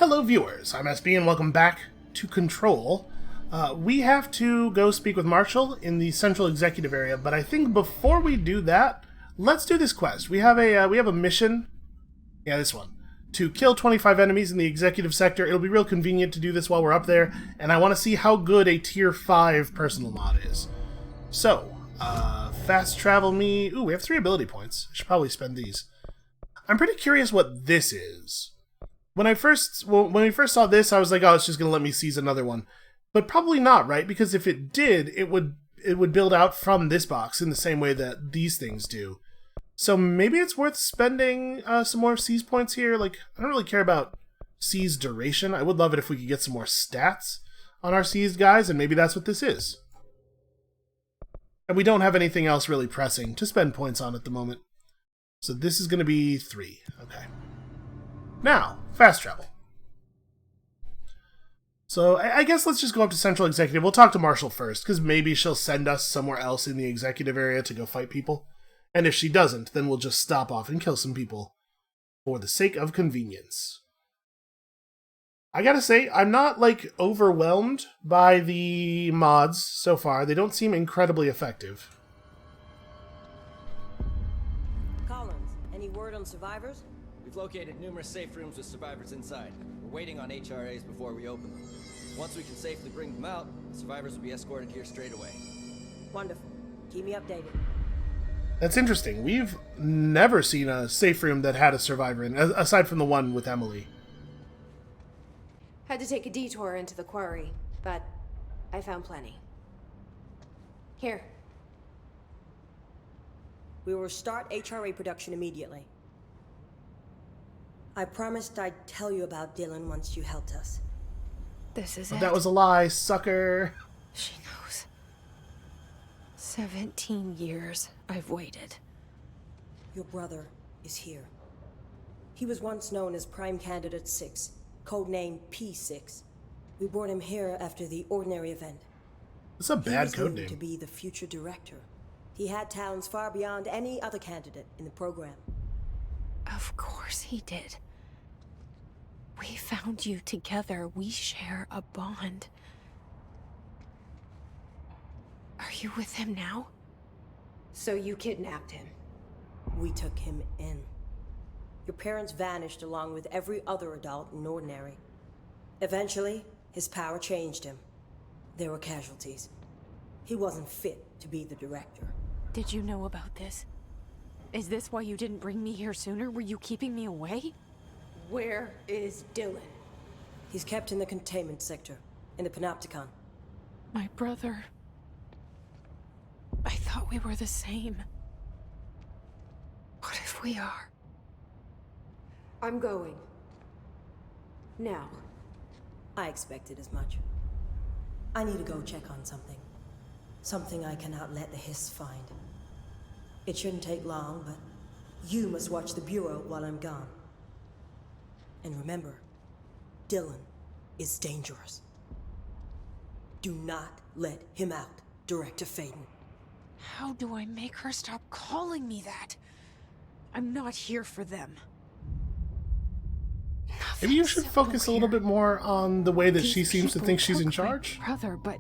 Hello viewers, I'm SB and welcome back to Control. We have to go speak with Marshall in the central executive area, but I think before we do that, let's do this quest. We have a mission, this one, to kill 25 enemies in the executive sector. It'll be real convenient to do this while we're up there, and I want to see how good a tier 5 personal mod is. So, fast travel me. Ooh, we have 3 ability points. I should probably spend these. I'm pretty curious what this is. When we first saw this, I was like, oh, it's just going to let me seize another one. But probably not, right? Because if it did, it would build out from this box in the same way that these things do. So maybe it's worth spending some more seize points here. Like, I don't really care about seize duration. I would love it if we could get some more stats on our seized guys, and maybe that's what this is. And we don't have anything else really pressing to spend points on at the moment. So this is going to be 3. Okay. Now, fast travel. So I guess let's just go up to Central Executive. We'll talk to Marshall first, because maybe she'll send us somewhere else in the executive area to go fight people. And if she doesn't, then we'll just stop off and kill some people for the sake of convenience. I gotta say, I'm not, like, overwhelmed by the mods so far. They don't seem incredibly effective. Collins, any word on survivors? We've located numerous safe rooms with survivors inside. We're waiting on HRAs before we open them. Once we can safely bring them out, the survivors will be escorted here straight away. Wonderful. Keep me updated. That's interesting. We've never seen a safe room that had a survivor in, aside from the one with Emily. Had to take a detour into the quarry, but I found plenty. Here. We will start HRA production immediately. I promised I'd tell you about Dylan once you helped us. This is But it. that was a lie, sucker. She knows. 17 years I've waited. Your brother is here. He was once known as Prime Candidate 6, codename P6. We brought him here after the Ordinary event. That's a bad code He was name. to be the future director. He had talents far beyond any other candidate in the program. Of course he did. We found you together. We share a bond. Are you with him now? So you kidnapped him? We took him in. Your parents vanished along with every other adult in Ordinary. Eventually, his power changed him. There were casualties. He wasn't fit to be the director. Did you know about this? Is this why you didn't bring me here sooner? Were you keeping me away? Where is Dylan? He's kept in the containment sector, in the panopticon. My brother. I thought we were the same. What if we are? I'm going. Now. I expected as much. I need to go check on something. Something I cannot let the Hiss find. It shouldn't take long, but you must watch the Bureau while I'm gone. And remember, Dylan is dangerous. Do not let him out, Director Faden. How do I make her stop calling me that? I'm not here for them. Maybe you should focus a little bit more on the way that she seems to think she's in charge. My brother, but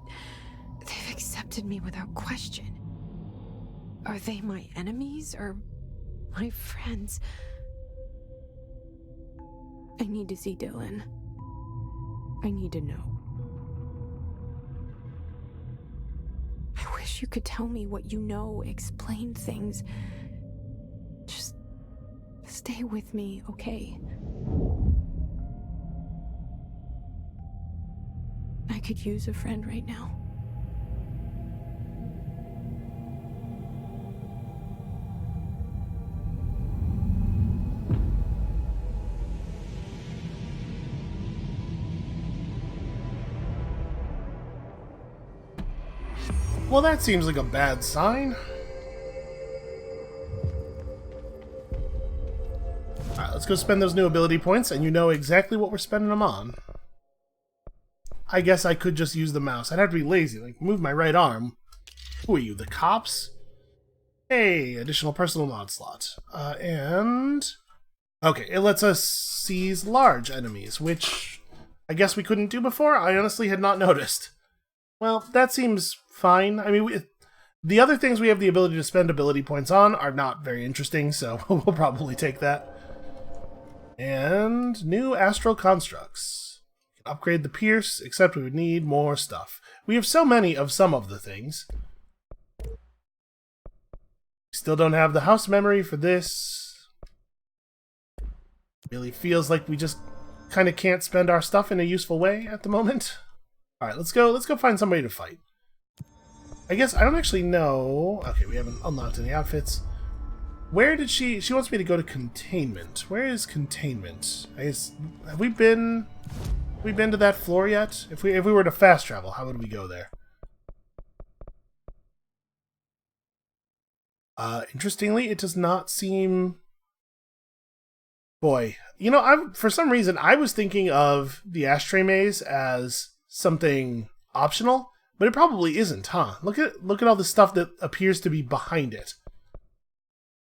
they've accepted me without question. Are they my enemies or my friends? I need to see Dylan. I need to know. I wish you could tell me what you know, explain things. Just stay with me, okay? I could use a friend right now. Well, that seems like a bad sign. Alright, let's go spend those new ability points, and you know exactly what we're spending them on. I guess I could just use the mouse. I'd have to be lazy, like move my right arm. Who are you, the cops? Hey, additional personal mod slot. And Okay, it lets us seize large enemies, which I guess we couldn't do before. I honestly had not noticed. Well, that seems fine. I mean, the other things we have the ability to spend ability points on are not very interesting, so we'll probably take that. And new astral constructs. Upgrade the Pierce, except we would need more stuff. We have so many of some of the things. Still don't have the house memory for this. Really feels like we just kind of can't spend our stuff in a useful way at the moment. Alright, let's go find somebody to fight. I guess I don't actually know. Okay, we haven't unlocked any outfits. Where did she wants me to go to Containment. Where is Containment? I guess, have we been to that floor yet? If we were to fast travel, how would we go there? Interestingly, it does not seem... Boy, you know, for some reason, I was thinking of the ashtray maze as something optional, but it probably isn't, huh? Look at all the stuff that appears to be behind it.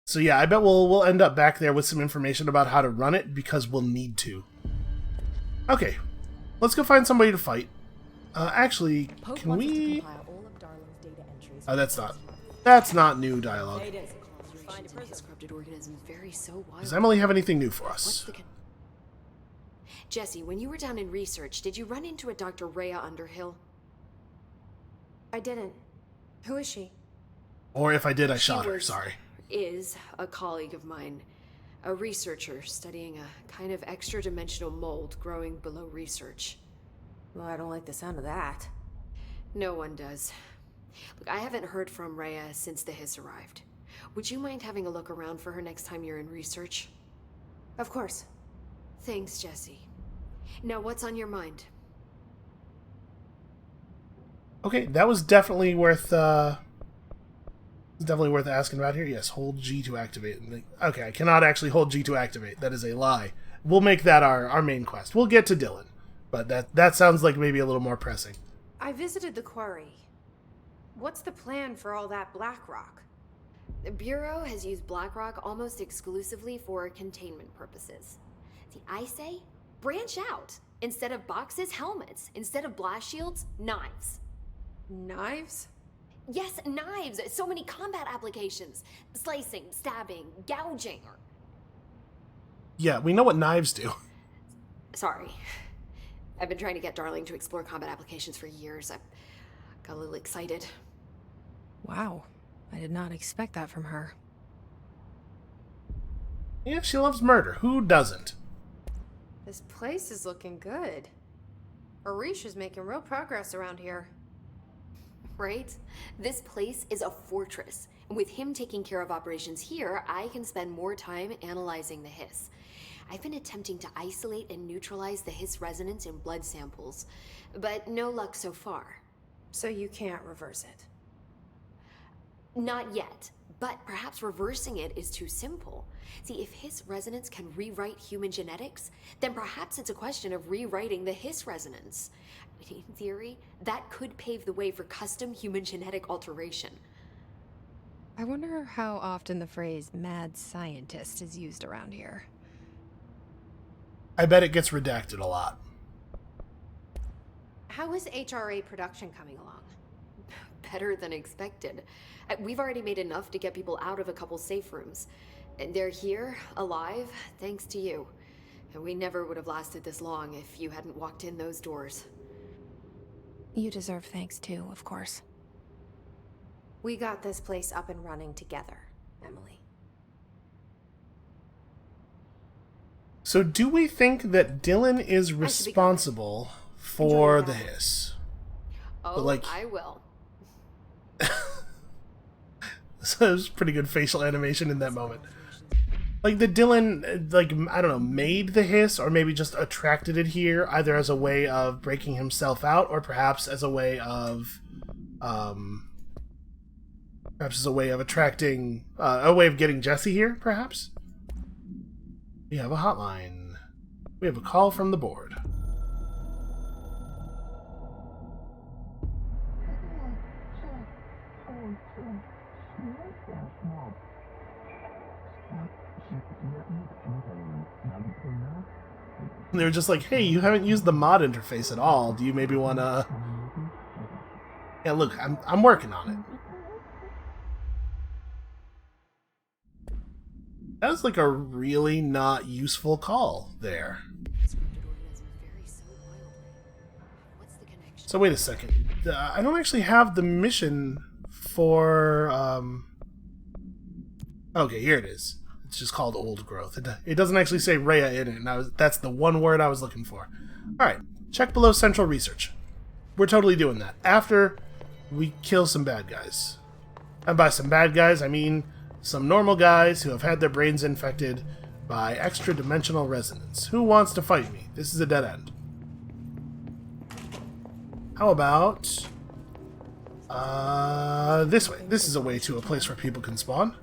So yeah, I bet we'll end up back there with some information about how to run it, because we'll need to. Okay, let's go find somebody to fight. Actually, can we... Oh, that's not new dialogue. Does Emily have anything new for us? Jesse, when you were down in research, did you run into a Dr. Rhea Underhill? I didn't. Who is she? Or if I did, I shot her, sorry. Is a colleague of mine. A researcher studying a kind of extra-dimensional mold growing below research. Well, I don't like the sound of that. No one does. Look, I haven't heard from Rhea since the Hiss arrived. Would you mind having a look around for her next time you're in research? Of course. Thanks, Jesse. Now, what's on your mind? Okay, that was definitely worth asking about here. Yes, hold G to activate. Okay, I cannot actually hold G to activate. That is a lie. We'll make that our main quest. We'll get to Dylan, but that sounds like maybe a little more pressing. I visited the quarry. What's the plan for all that black rock? The Bureau has used Blackrock almost exclusively for containment purposes. See, I say, branch out. Instead of boxes, helmets. Instead of blast shields, knives. Knives? Yes, knives! So many combat applications. Slicing, stabbing, gouging. Yeah, we know what knives do. Sorry. I've been trying to get Darling to explore combat applications for years. I got a little excited. Wow. I did not expect that from her. Yeah, she loves murder. Who doesn't? This place is looking good. Arish is making real progress around here. Right? This place is a fortress. And with him taking care of operations here, I can spend more time analyzing the Hiss. I've been attempting to isolate and neutralize the Hiss resonance in blood samples, but no luck so far. So you can't reverse it? Not yet, but perhaps reversing it is too simple. See, if Hiss resonance can rewrite human genetics, then perhaps it's a question of rewriting the Hiss resonance. In theory, that could pave the way for custom human genetic alteration. I wonder how often the phrase mad scientist is used around here. I bet it gets redacted a lot. How is HRA production coming along? Better than expected. We've already made enough to get people out of a couple safe rooms. And they're here, alive, thanks to you. And we never would have lasted this long if you hadn't walked in those doors. You deserve thanks too, of course. We got this place up and running together, Emily. So do we think that Dylan is responsible for the Hiss? Oh, like, I will. So there's pretty good facial animation in that moment. Like, the Dylan, like, I don't know, made the Hiss, or maybe just attracted it here, either as a way of breaking himself out, or perhaps as a way of, attracting, a way of getting Jesse here, perhaps? We have a hotline. We have a call from the board. And they were just like, hey, you haven't used the mod interface at all. Do you maybe want to... Yeah, look, I'm working on it. That was like a really not useful call there. So wait a second. I don't actually have the mission for... Okay, here it is. It's just called Old Growth. It doesn't actually say Rhea in it, and that's the one word I was looking for. Alright, check below Central Research. We're totally doing that. After we kill some bad guys. And by some bad guys, I mean some normal guys who have had their brains infected by extra-dimensional resonance. Who wants to fight me? This is a dead end. How about... this way. This is a way to a place where people can spawn.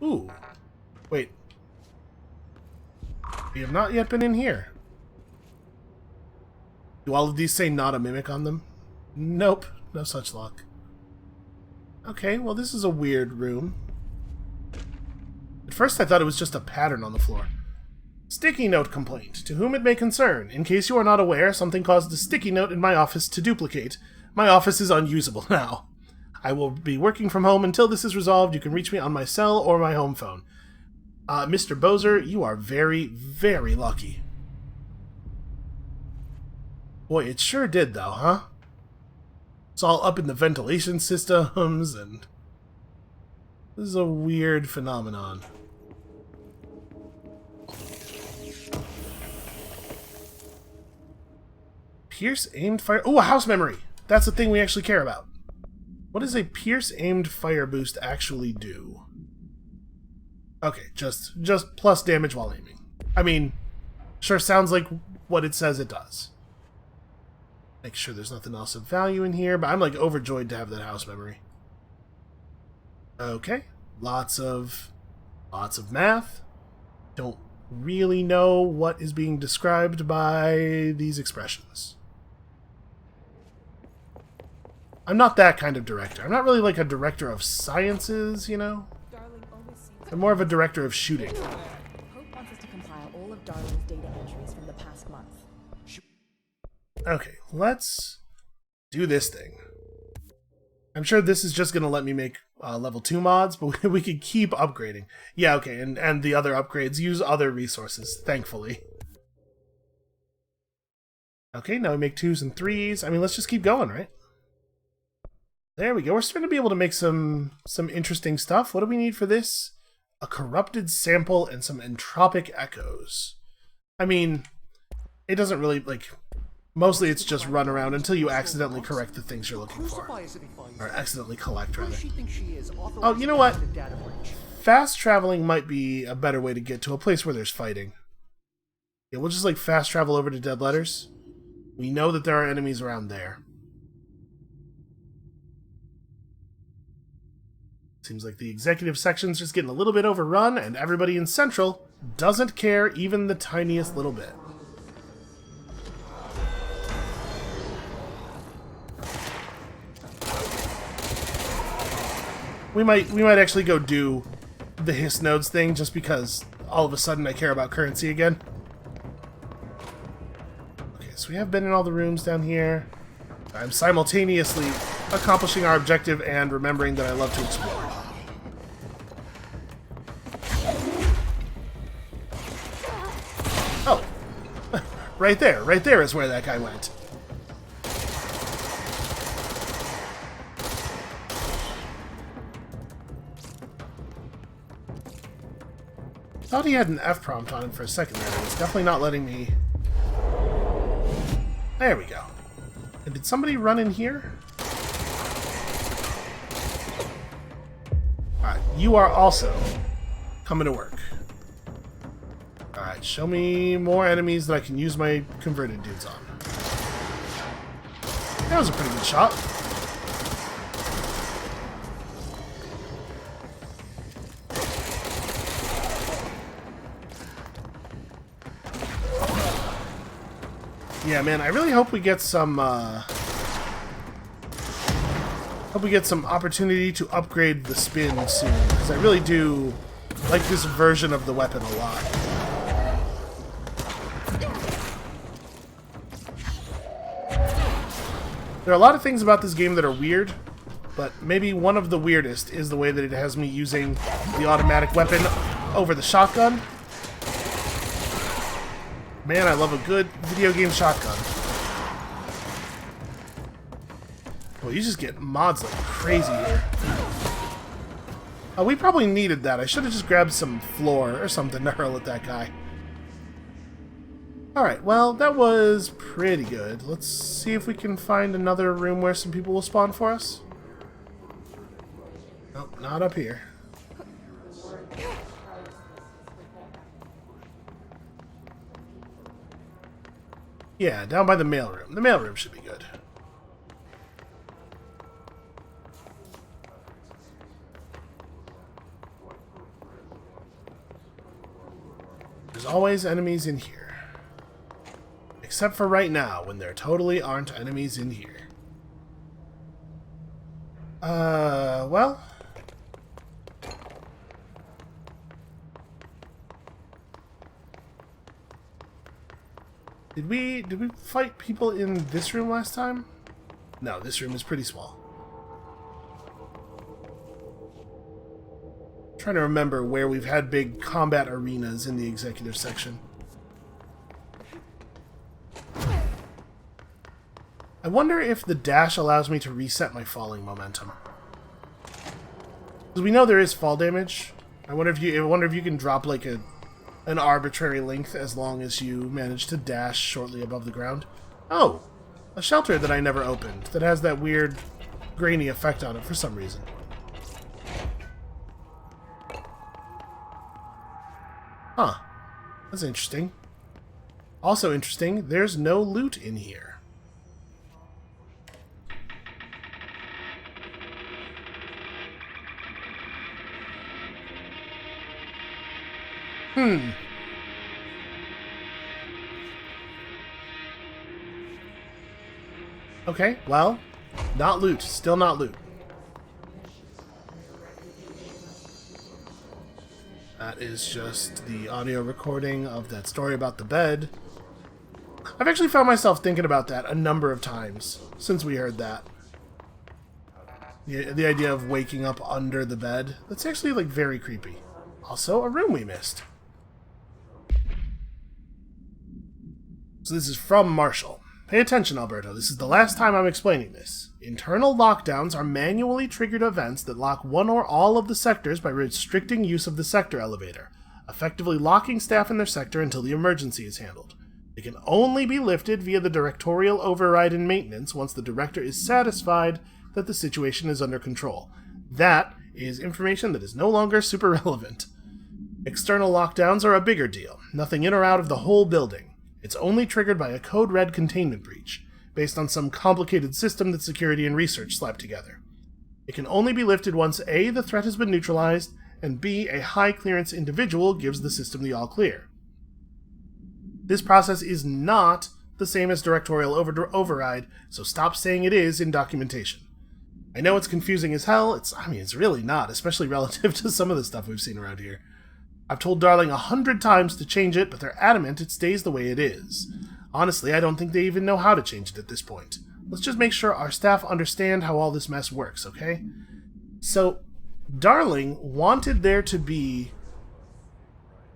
Ooh. Wait. We have not yet been in here. Do all of these say not a mimic on them? Nope. No such luck. Okay, well this is a weird room. At first I thought it was just a pattern on the floor. Sticky note complaint. To whom it may concern. In case you are not aware, something caused a sticky note in my office to duplicate. My office is unusable now. I will be working from home until this is resolved. You can reach me on my cell or my home phone. Mr. Bozer, you are very, very lucky. Boy, it sure did though, huh? It's all up in the ventilation systems, and... This is a weird phenomenon. Pierce aimed fire... Ooh, a house memory! That's the thing we actually care about. What does a pierce aimed fire boost actually do? Okay, just plus damage while aiming. I mean, sure sounds like what it says it does. Make sure there's nothing else of value in here, but I'm like overjoyed to have that house memory. Okay, lots of math. Don't really know what is being described by these expressions. I'm not that kind of director. I'm not really like a director of sciences, you know? I'm more of a director of shooting. Hope wants us to compile all of Darling's data entries from the past month. Okay, let's do this thing. I'm sure this is just going to let me make level 2 mods, but we could keep upgrading. Yeah, okay, and the other upgrades use other resources, thankfully. Okay, now we make 2s and 3s. I mean, let's just keep going, right? There we go. We're starting to be able to make some interesting stuff. What do we need for this? A corrupted sample and some entropic echoes. I mean, it doesn't really, like... Mostly it's just run around until you accidentally correct the things you're looking for. Or accidentally collect, rather. Oh, you know what? Fast traveling might be a better way to get to a place where there's fighting. Yeah, we'll just, like, fast travel over to Dead Letters. We know that there are enemies around there. Seems like the executive section's just getting a little bit overrun, and everybody in Central doesn't care even the tiniest little bit. We might actually go do the hiss nodes thing just because all of a sudden I care about currency again. Okay, so we have been in all the rooms down here. I'm simultaneously accomplishing our objective and remembering that I love to explore. Oh, right there is where that guy went. Thought he had an F prompt on him for a second there, but it's definitely not letting me... There we go. And did somebody run in here? Alright, you are also coming to work. Alright, show me more enemies that I can use my converted dudes on. That was a pretty good shot. Yeah, man, I really hope we get some, opportunity to upgrade the spin soon, because I really do like this version of the weapon a lot. There are a lot of things about this game that are weird, but maybe one of the weirdest is the way that it has me using the automatic weapon over the shotgun. Man, I love a good video game shotgun. Well, you just get mods like crazy here. We probably needed that. I should have just grabbed some floor or something to hurl at that guy. Alright, well, that was pretty good. Let's see if we can find another room where some people will spawn for us. Nope, not up here. Yeah, down by the mailroom. The mailroom should be good. There's always enemies in here. Except for right now, when there totally aren't enemies in here. Well... Did we fight people in this room last time? No, this room is pretty small. I'm trying to remember where we've had big combat arenas in the executive section. I wonder if the dash allows me to reset my falling momentum. Because we know there is fall damage. I wonder if you can drop like an arbitrary length as long as you manage to dash shortly above the ground. Oh! A shelter that I never opened that has that weird grainy effect on it for some reason. Huh. That's interesting. Also interesting, there's no loot in here. Okay, well, not loot. Still not loot. That is just the audio recording of that story about the bed. I've actually found myself thinking about that a number of times since we heard that. The idea of waking up under the bed. That's actually, like, very creepy. Also, a room we missed. So this is from Marshall. Pay attention, Alberto. This is the last time I'm explaining this. Internal lockdowns are manually triggered events that lock one or all of the sectors by restricting use of the sector elevator, effectively locking staff in their sector until the emergency is handled. They can only be lifted via the directorial override and maintenance once the director is satisfied that the situation is under control. That is information that is no longer super relevant. External lockdowns are a bigger deal, nothing in or out of the whole building. It's only triggered by a code-red containment breach, based on some complicated system that security and research slapped together. It can only be lifted once A, the threat has been neutralized, and B, a high-clearance individual gives the system the all-clear. This process is not the same as directorial override, so stop saying it is in documentation. I know it's confusing as hell, it's really not, especially relative to some of the stuff we've seen around here. I've told Darling 100 times to change it, but they're adamant it stays the way it is. Honestly, I don't think they even know how to change it at this point. Let's just make sure our staff understand how all this mess works, okay? So, Darling wanted there to be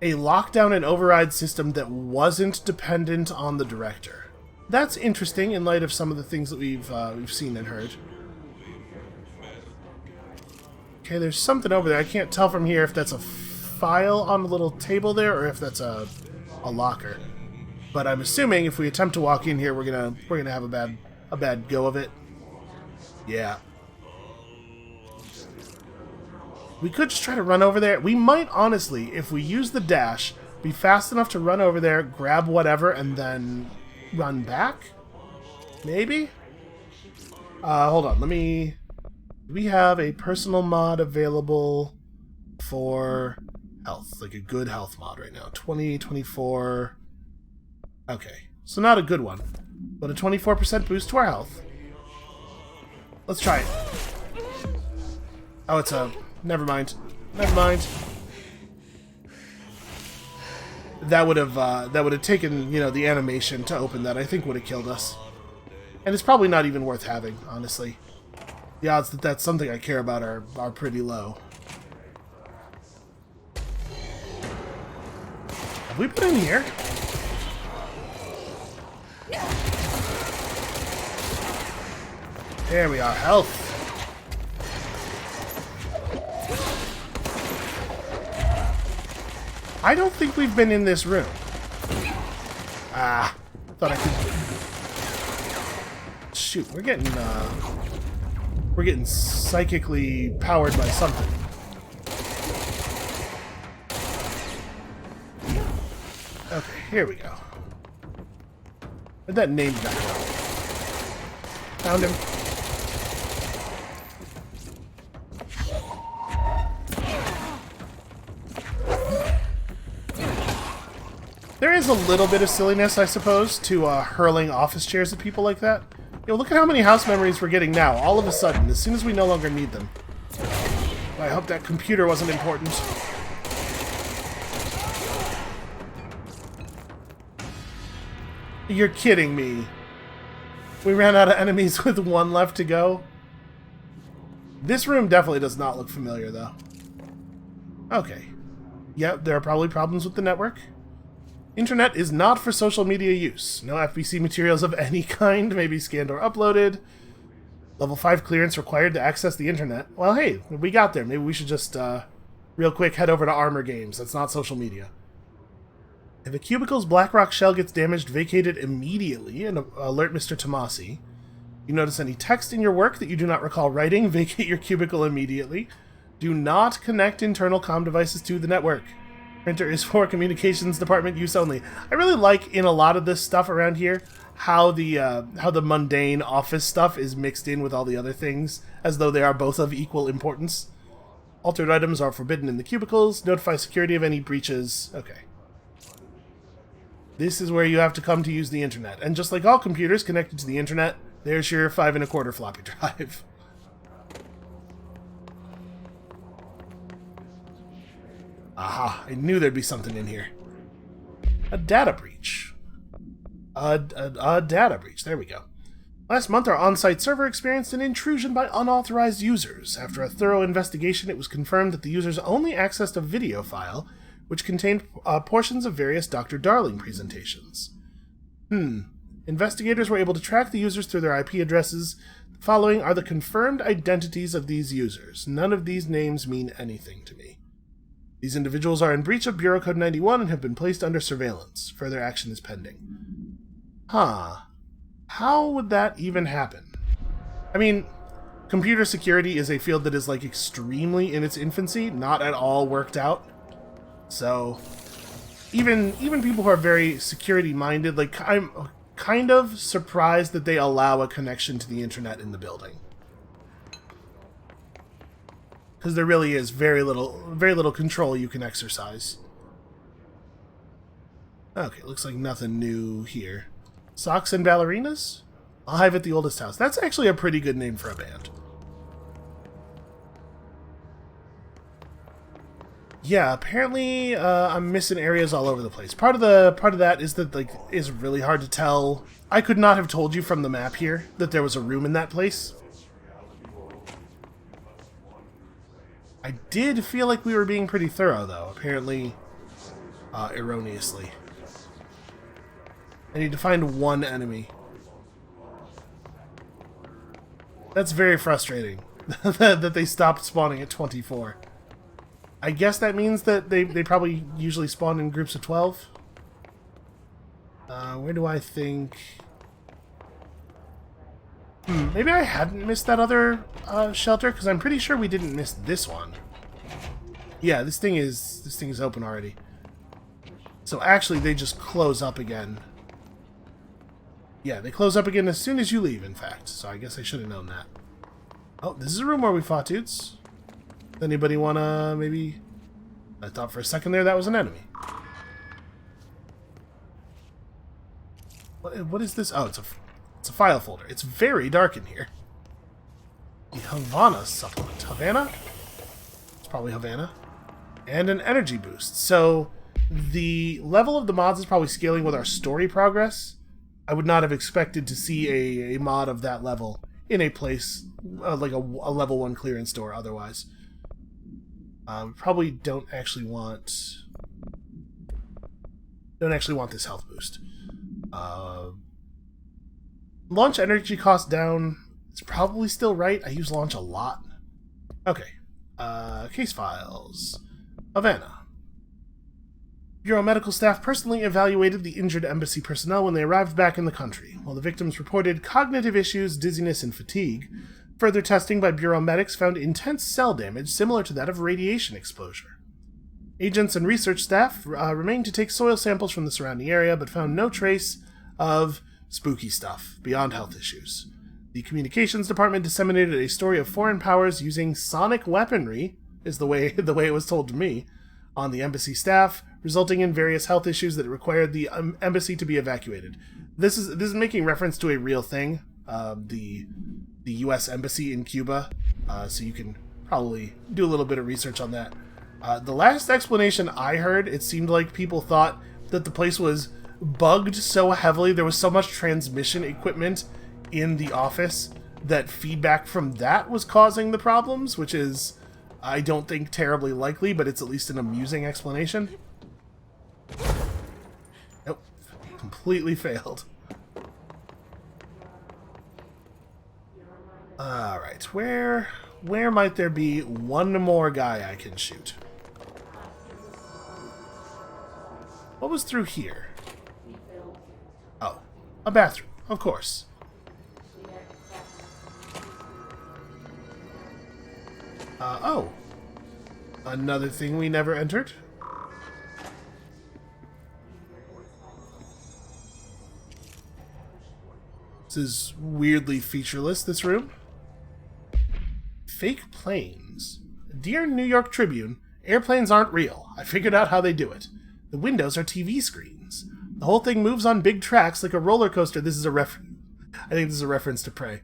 a lockdown and override system that wasn't dependent on the director. That's interesting in light of some of the things that we've seen and heard. Okay, there's something over there. I can't tell from here if that's a file on the little table there or if that's a locker. But I'm assuming if we attempt to walk in here, we're gonna have a bad go of it. Yeah. We could just try to run over there. We might honestly, if we use the dash, be fast enough to run over there, grab whatever, and then run back. Maybe. Hold on. We have a personal mod available for health, like a good health mod right now. 24. Okay, so not a good one, but a 24% boost to our health. Let's try it. Oh, it's a... Never mind. Never mind. that would have taken, you know, the animation to open that, I think would have killed us. And it's probably not even worth having, honestly. The odds that that's something I care about are pretty low. Have we been in here? There we are, health. I don't think we've been in this room. Ah, thought I could... Shoot, we're getting psychically powered by something. Okay, here we go. Where'd that name back go? Found him. There is a little bit of silliness, I suppose, to hurling office chairs at people like that. Yo, look at how many house memories we're getting now, all of a sudden, as soon as we no longer need them. I hope that computer wasn't important. You're kidding me. We ran out of enemies with one left to go. This room definitely does not look familiar, though. Okay. Yep, there are probably problems with the network. Internet is not for social media use. No FBC materials of any kind may be scanned or uploaded. Level 5 clearance required to access the internet. Well, hey, we got there. Maybe we should just, real quick, head over to Armor Games. That's not social media. If a cubicle's Blackrock shell gets damaged, vacate it immediately and alert Mr. Tomasi. You notice any text in your work that you do not recall writing, vacate your cubicle immediately. Do not connect internal comm devices to the network. Printer is for communications department use only. I really like in a lot of this stuff around here how the mundane office stuff is mixed in with all the other things, as though they are both of equal importance. Altered items are forbidden in the cubicles. Notify security of any breaches. Okay. This is where you have to come to use the internet. And just like all computers connected to the internet, there's your 5 1/4 floppy drive. Aha, I knew there'd be something in here. A data breach. A data breach, there we go. Last month, our on-site server experienced an intrusion by unauthorized users. After a thorough investigation, it was confirmed that the users only accessed a video file, which contained portions of various Dr. Darling presentations. Investigators were able to track the users through their IP addresses. The following are the confirmed identities of these users. None of these names mean anything to me. These individuals are in breach of Bureau Code 91 and have been placed under surveillance. Further action is pending. Huh. How would that even happen? I mean, computer security is a field that is, like, extremely in its infancy, not at all worked out. So, even people who are very security-minded, like, I'm kind of surprised that they allow a connection to the internet in the building. Because there really is very little control you can exercise. Okay, looks like nothing new here. Socks and Ballerinas? Live at the Oldest House. That's actually a pretty good name for a band. Yeah, apparently I'm missing areas all over the place. Part of that is that, like, is really hard to tell. I could not have told you from the map here that there was a room in that place. I did feel like we were being pretty thorough, though. Apparently, erroneously. I need to find one enemy. That's very frustrating. that they stopped spawning at 24. I guess that means that they probably usually spawn in groups of 12. Where do I think... maybe I hadn't missed that other shelter, because I'm pretty sure we didn't miss this one. Yeah, this thing is open already. So actually, they just close up again. Yeah, they close up again as soon as you leave, in fact. So I guess I should have known that. Oh, this is a room where we fought dudes. Anybody wanna maybe... I thought for a second there that was an enemy. What is this? Oh, it's a file folder. It's very dark in here. The Havana supplement. Havana? It's probably Havana. And an energy boost. So, The level of the mods is probably scaling with our story progress. I would not have expected to see a mod of that level in a place like a level 1 clearance store otherwise. We probably don't actually want this health boost. Launch energy cost down. It's probably still right. I use launch a lot. Okay. Case files. Havana. Bureau medical staff personally evaluated the injured embassy personnel when they arrived back in the country. While the victims reported cognitive issues, dizziness, and fatigue, further testing by Bureau medics found intense cell damage similar to that of radiation exposure. Agents and research staff remained to take soil samples from the surrounding area, but found no trace of spooky stuff beyond health issues. The communications department disseminated a story of foreign powers using sonic weaponry, is the way it was told to me, on the embassy staff, resulting in various health issues that required the embassy to be evacuated. This is making reference to a real thing, the U.S. embassy in Cuba, so you can probably do a little bit of research on that. The last explanation I heard, it seemed like people thought that the place was bugged so heavily, there was so much transmission equipment in the office that feedback from that was causing the problems, which is, I don't think, terribly likely, but it's at least an amusing explanation. Nope. Completely failed. Alright, where might there be one more guy I can shoot? What was through here? Oh, a bathroom, of course. Oh. Another thing we never entered. This is weirdly featureless, this room. Fake planes. Dear New York Tribune, airplanes aren't real. I figured out how they do it. The windows are TV screens. The whole thing moves on big tracks like a roller coaster. This is a I think this is a reference to Prey.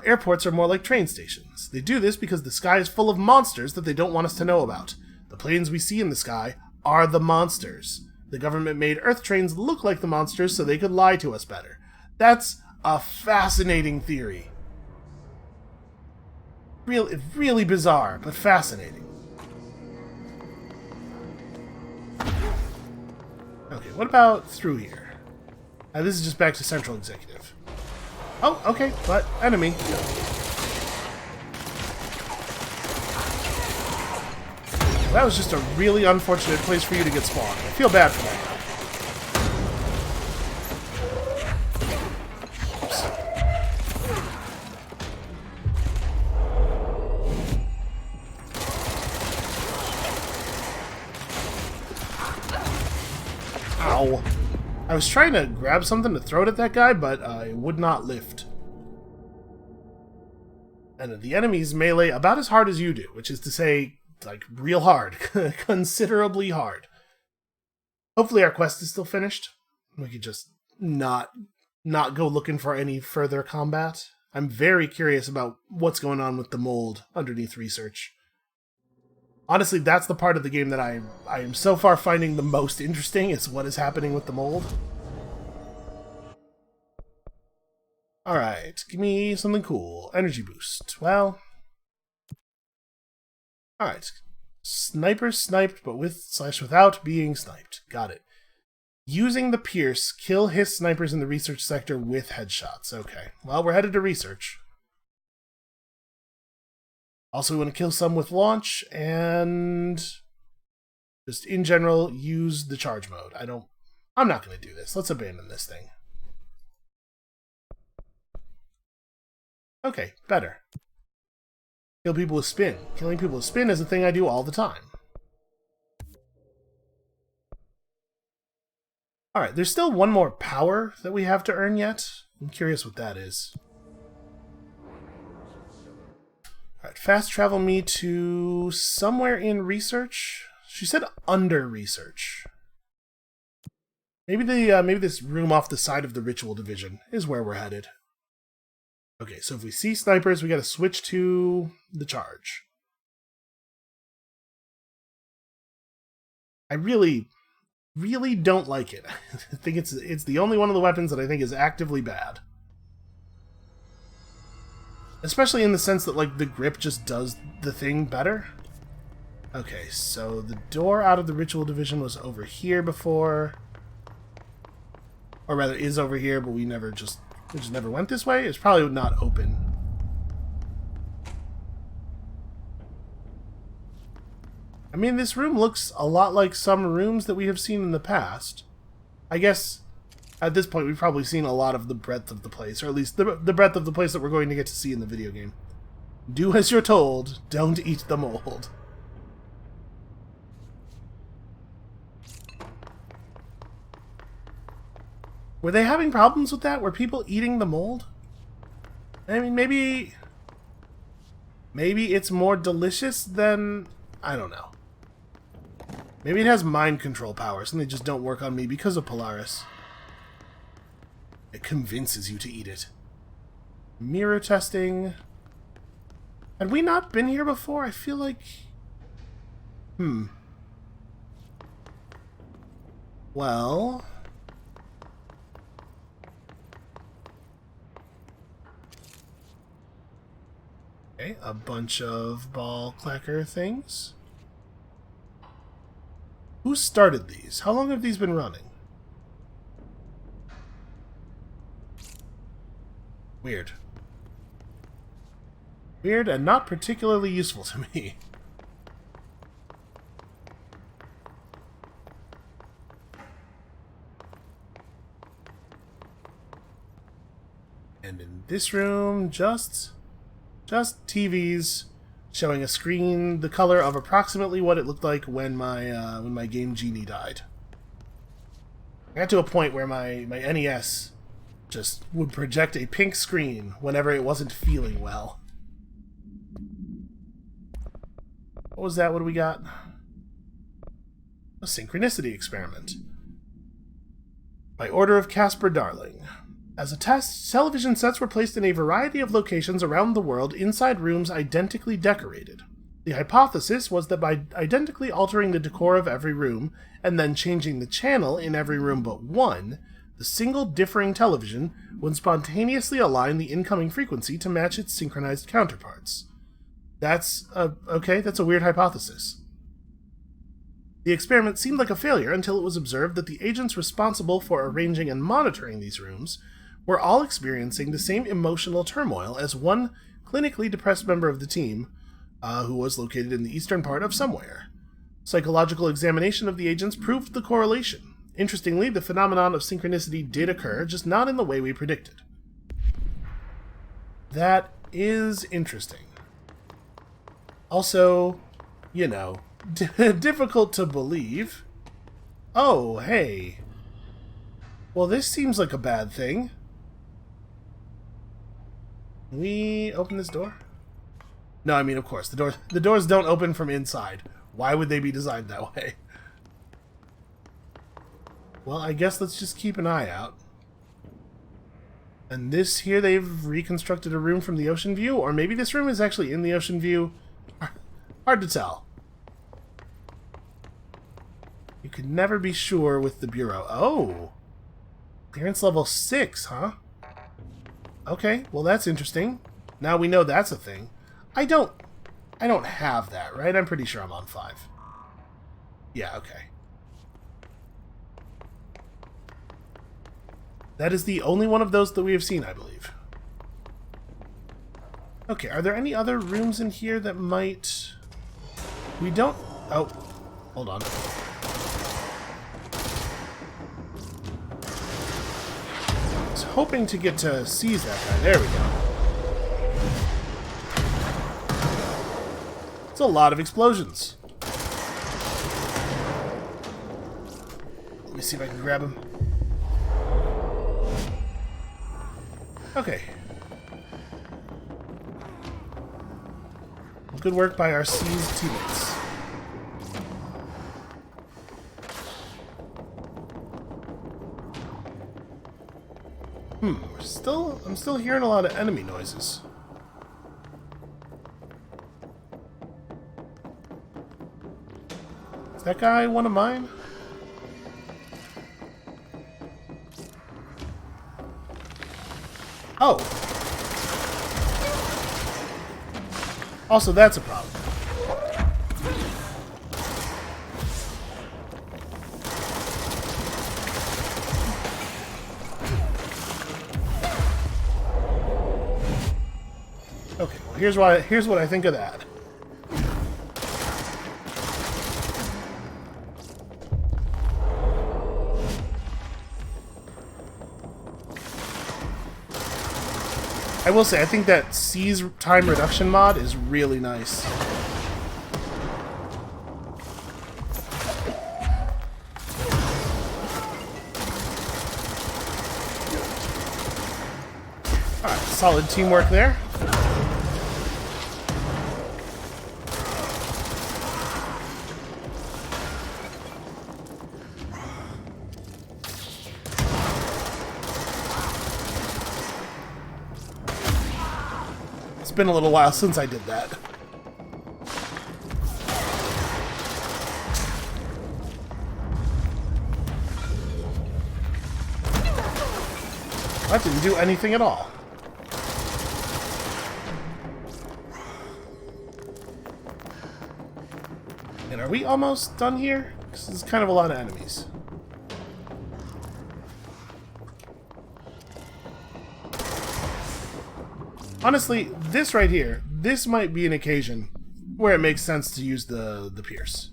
Airports are more like train stations. They do this because the sky is full of monsters that they don't want us to know about. The planes we see in the sky are the monsters. The government made Earth trains look like the monsters so they could lie to us better. That's a fascinating theory. Really bizarre, but fascinating. Okay, what about through here? This is just back to Central Executive. Oh, okay, but enemy. Well, that was just a really unfortunate place for you to get spawned. I feel bad for that guy. Ow. I was trying to grab something to throw it at that guy, but it would not lift. And the enemies melee about as hard as you do, which is to say, like, real hard. Considerably hard. Hopefully our quest is still finished. We could just not go looking for any further combat. I'm very curious about what's going on with the mold underneath research. Honestly, that's the part of the game that I am so far finding the most interesting, is what is happening with the mold. Alright, give me something cool. Energy boost. Well... Alright. Sniper sniped, but with/without being sniped. Got it. Using the Pierce, kill hiss snipers in the research sector with headshots. Okay. Well, we're headed to research. Also, we want to kill some with launch, and just in general, use the charge mode. I'm not going to do this. Let's abandon this thing. Okay, better. Kill people with spin. Killing people with spin is a thing I do all the time. Alright, there's still one more power that we have to earn yet. I'm curious what that is. Alright, fast travel me to somewhere in research. She said under research. Maybe this room off the side of the ritual division is where we're headed. Okay, so if we see snipers, we gotta switch to the charge. I really really don't like it. I think it's the only one of the weapons that I think is actively bad. Especially in the sense that, like, the grip just does the thing better. Okay, so the door out of the ritual division was over here before. Or rather, is over here, but we just never went this way. It's probably not open. I mean, this room looks a lot like some rooms that we have seen in the past. I guess, at this point, we've probably seen a lot of the breadth of the place, or at least the breadth of the place that we're going to get to see in the video game. Do as you're told, don't eat the mold. Were they having problems with that? Were people eating the mold? I mean, maybe it's more delicious than... I don't know. Maybe it has mind control powers and they just don't work on me because of Polaris. It convinces you to eat it. Mirror testing. Had we not been here before? I feel like... Well... Okay, a bunch of ball clacker things. Who started these? How long have these been running? Weird. Weird and not particularly useful to me. And in this room, just TVs showing a screen the color of approximately what it looked like when my Game Genie died. I got to a point where my NES just would project a pink screen whenever it wasn't feeling well. What was that? What do we got? A Synchronicity experiment. By order of Casper Darling. As a test, television sets were placed in a variety of locations around the world inside rooms identically decorated. The hypothesis was that by identically altering the decor of every room, and then changing the channel in every room but one, the single differing television would spontaneously align the incoming frequency to match its synchronized counterparts. That's a weird hypothesis. The experiment seemed like a failure until it was observed that the agents responsible for arranging and monitoring these rooms were all experiencing the same emotional turmoil as one clinically depressed member of the team, who was located in the eastern part of somewhere. Psychological examination of the agents proved the correlation. Interestingly, the phenomenon of synchronicity did occur, just not in the way we predicted. That is interesting. Also, you know, difficult to believe. Oh, hey. Well, this seems like a bad thing. We open this door? No, I mean, of course, the doors don't open from inside. Why would they be designed that way? Well, I guess let's just keep an eye out. And this here, they've reconstructed a room from the Oceanview, or maybe this room is actually in the Oceanview. Hard to tell. You could never be sure with the Bureau. Oh! Clearance level 6, huh? Okay, well that's interesting. Now we know that's a thing. I don't have that, right? I'm pretty sure I'm on 5. Yeah, okay. That is the only one of those that we have seen, I believe. Okay, are there any other rooms in here that might... We don't... Oh, hold on. I was hoping to get to seize that guy. There we go. It's a lot of explosions. Let me see if I can grab him. Okay. Good work by our seized teammates. I'm still hearing a lot of enemy noises. Is that guy one of mine? Oh. Also, that's a problem. Okay, well, here's what I think of that. I will say, I think that C's time reduction mod is really nice. Alright, solid teamwork there. It's been a little while since I did that. That didn't do anything at all. And are we almost done here? This is kind of a lot of enemies. Honestly, this right here, this might be an occasion where it makes sense to use the pierce.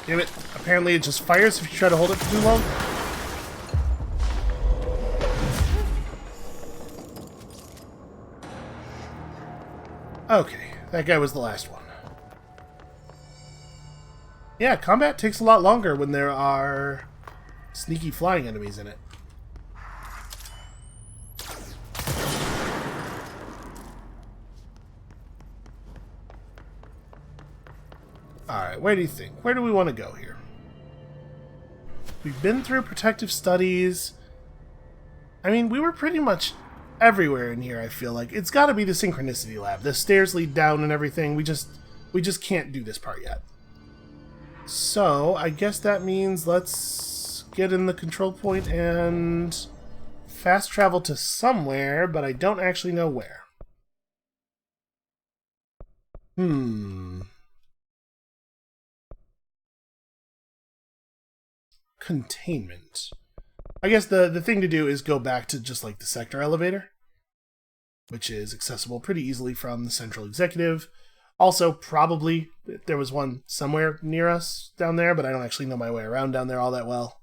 Damn it, apparently it just fires if you try to hold it for too long. Okay, that guy was the last one. Yeah, combat takes a lot longer when there are sneaky flying enemies in it. Alright, where do you think? Where do we want to go here? We've been through protective studies. I mean, we were pretty much everywhere in here, I feel like. It's got to be the Synchronicity lab. The stairs lead down and everything. We just can't do this part yet. So, I guess that means let's get in the control point and fast travel to somewhere, but I don't actually know where. Containment. I guess the thing to do is go back to just like the sector elevator, which is accessible pretty easily from the central executive. Also, probably, there was one somewhere near us down there, but I don't actually know my way around down there all that well.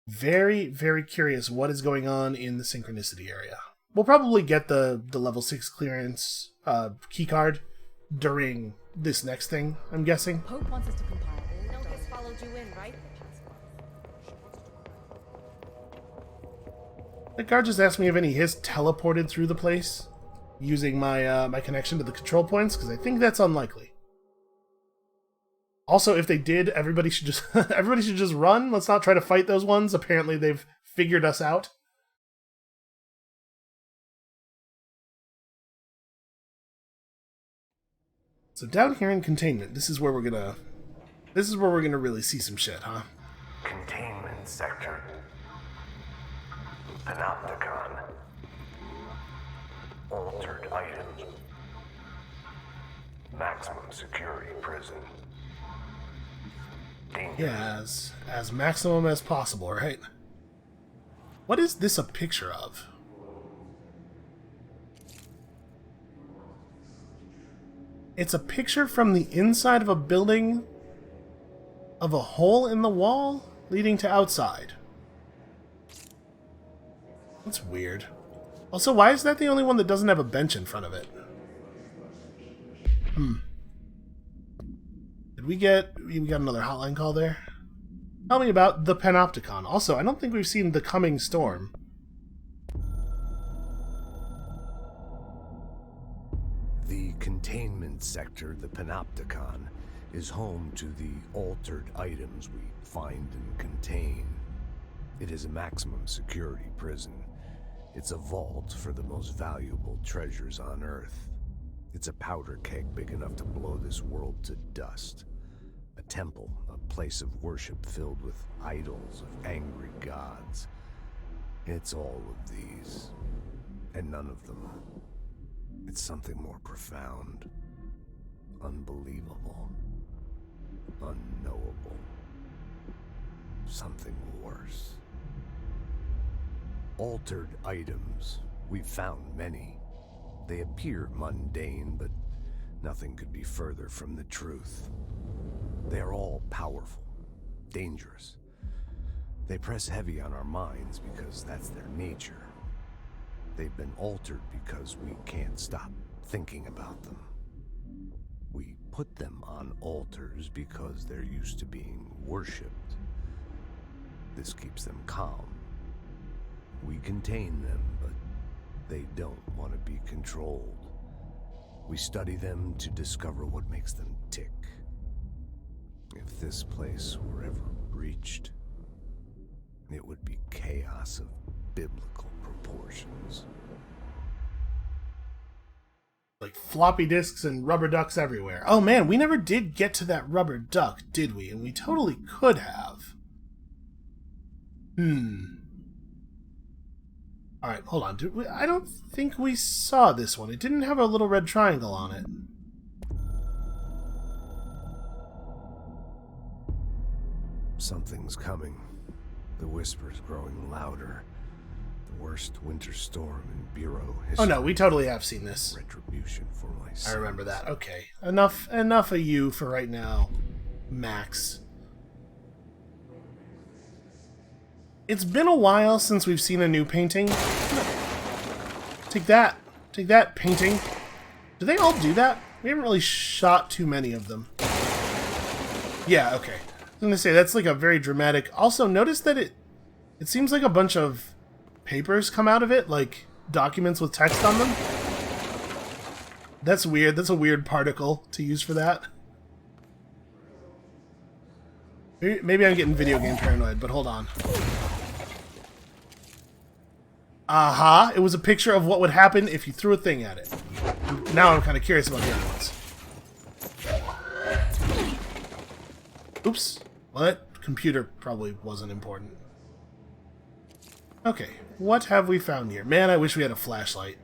Very, very curious what is going on in the Synchronicity area. We'll probably get the level 6 clearance keycard during this next thing, I'm guessing. Pope wants us to compile. No case followed you in, right? The guard just asked me if any hiss teleported through the place using my my connection to the control points, because I think that's unlikely. Also, if they did, everybody should just run. Let's not try to fight those ones. Apparently, they've figured us out. So down here in Containment, this is where we're gonna really see some shit, huh? Containment sector. Panopticon. Altered items. Maximum security prison. Dangerous. Yeah, as maximum as possible, right? What is this a picture of? It's a picture from the inside of a building of a hole in the wall leading to outside. That's weird. Also, why is that the only one that doesn't have a bench in front of it? Did we got another hotline call there? Tell me about the Panopticon. Also, I don't think we've seen the coming storm. The containment sector, the Panopticon, is home to the altered items we find and contain. It is a maximum security prison. It's a vault for the most valuable treasures on Earth. It's a powder keg big enough to blow this world to dust. A temple, a place of worship filled with idols of angry gods. It's all of these, and none of them. It's something more profound, unbelievable, unknowable. Something worse. Altered items. We've found many. They appear mundane, but nothing could be further from the truth. They are all powerful, dangerous. They press heavy on our minds because that's their nature. They've been altered because we can't stop thinking about them. We put them on altars because they're used to being worshipped. This keeps them calm. We contain them, but they don't want to be controlled. We study them to discover what makes them tick. If this place were ever breached, it would be chaos of biblical proportions. Like floppy disks and rubber ducks everywhere. Oh man, we never did get to that rubber duck, did we? And we totally could have. Alright, hold on. I don't think we saw this one. It didn't have a little red triangle on it. Something's coming. The whisper's growing louder. The worst winter storm in Bureau history. Oh no, we totally have seen this. Retribution for my sins. I remember that. Okay. Enough of you for right now, Max. It's been a while since we've seen a new painting. Take that. Take that, painting. Do they all do that? We haven't really shot too many of them. Yeah, okay. I was gonna say, that's like a very dramatic... Also, notice that it seems like a bunch of papers come out of it, like documents with text on them. That's weird. That's a weird particle to use for that. Maybe I'm getting video game paranoid, but hold on. Aha! It was a picture of what would happen if you threw a thing at it. Now I'm kind of curious about the other ones. Oops. Well, that computer probably wasn't important. Okay, what have we found here? Man, I wish we had a flashlight.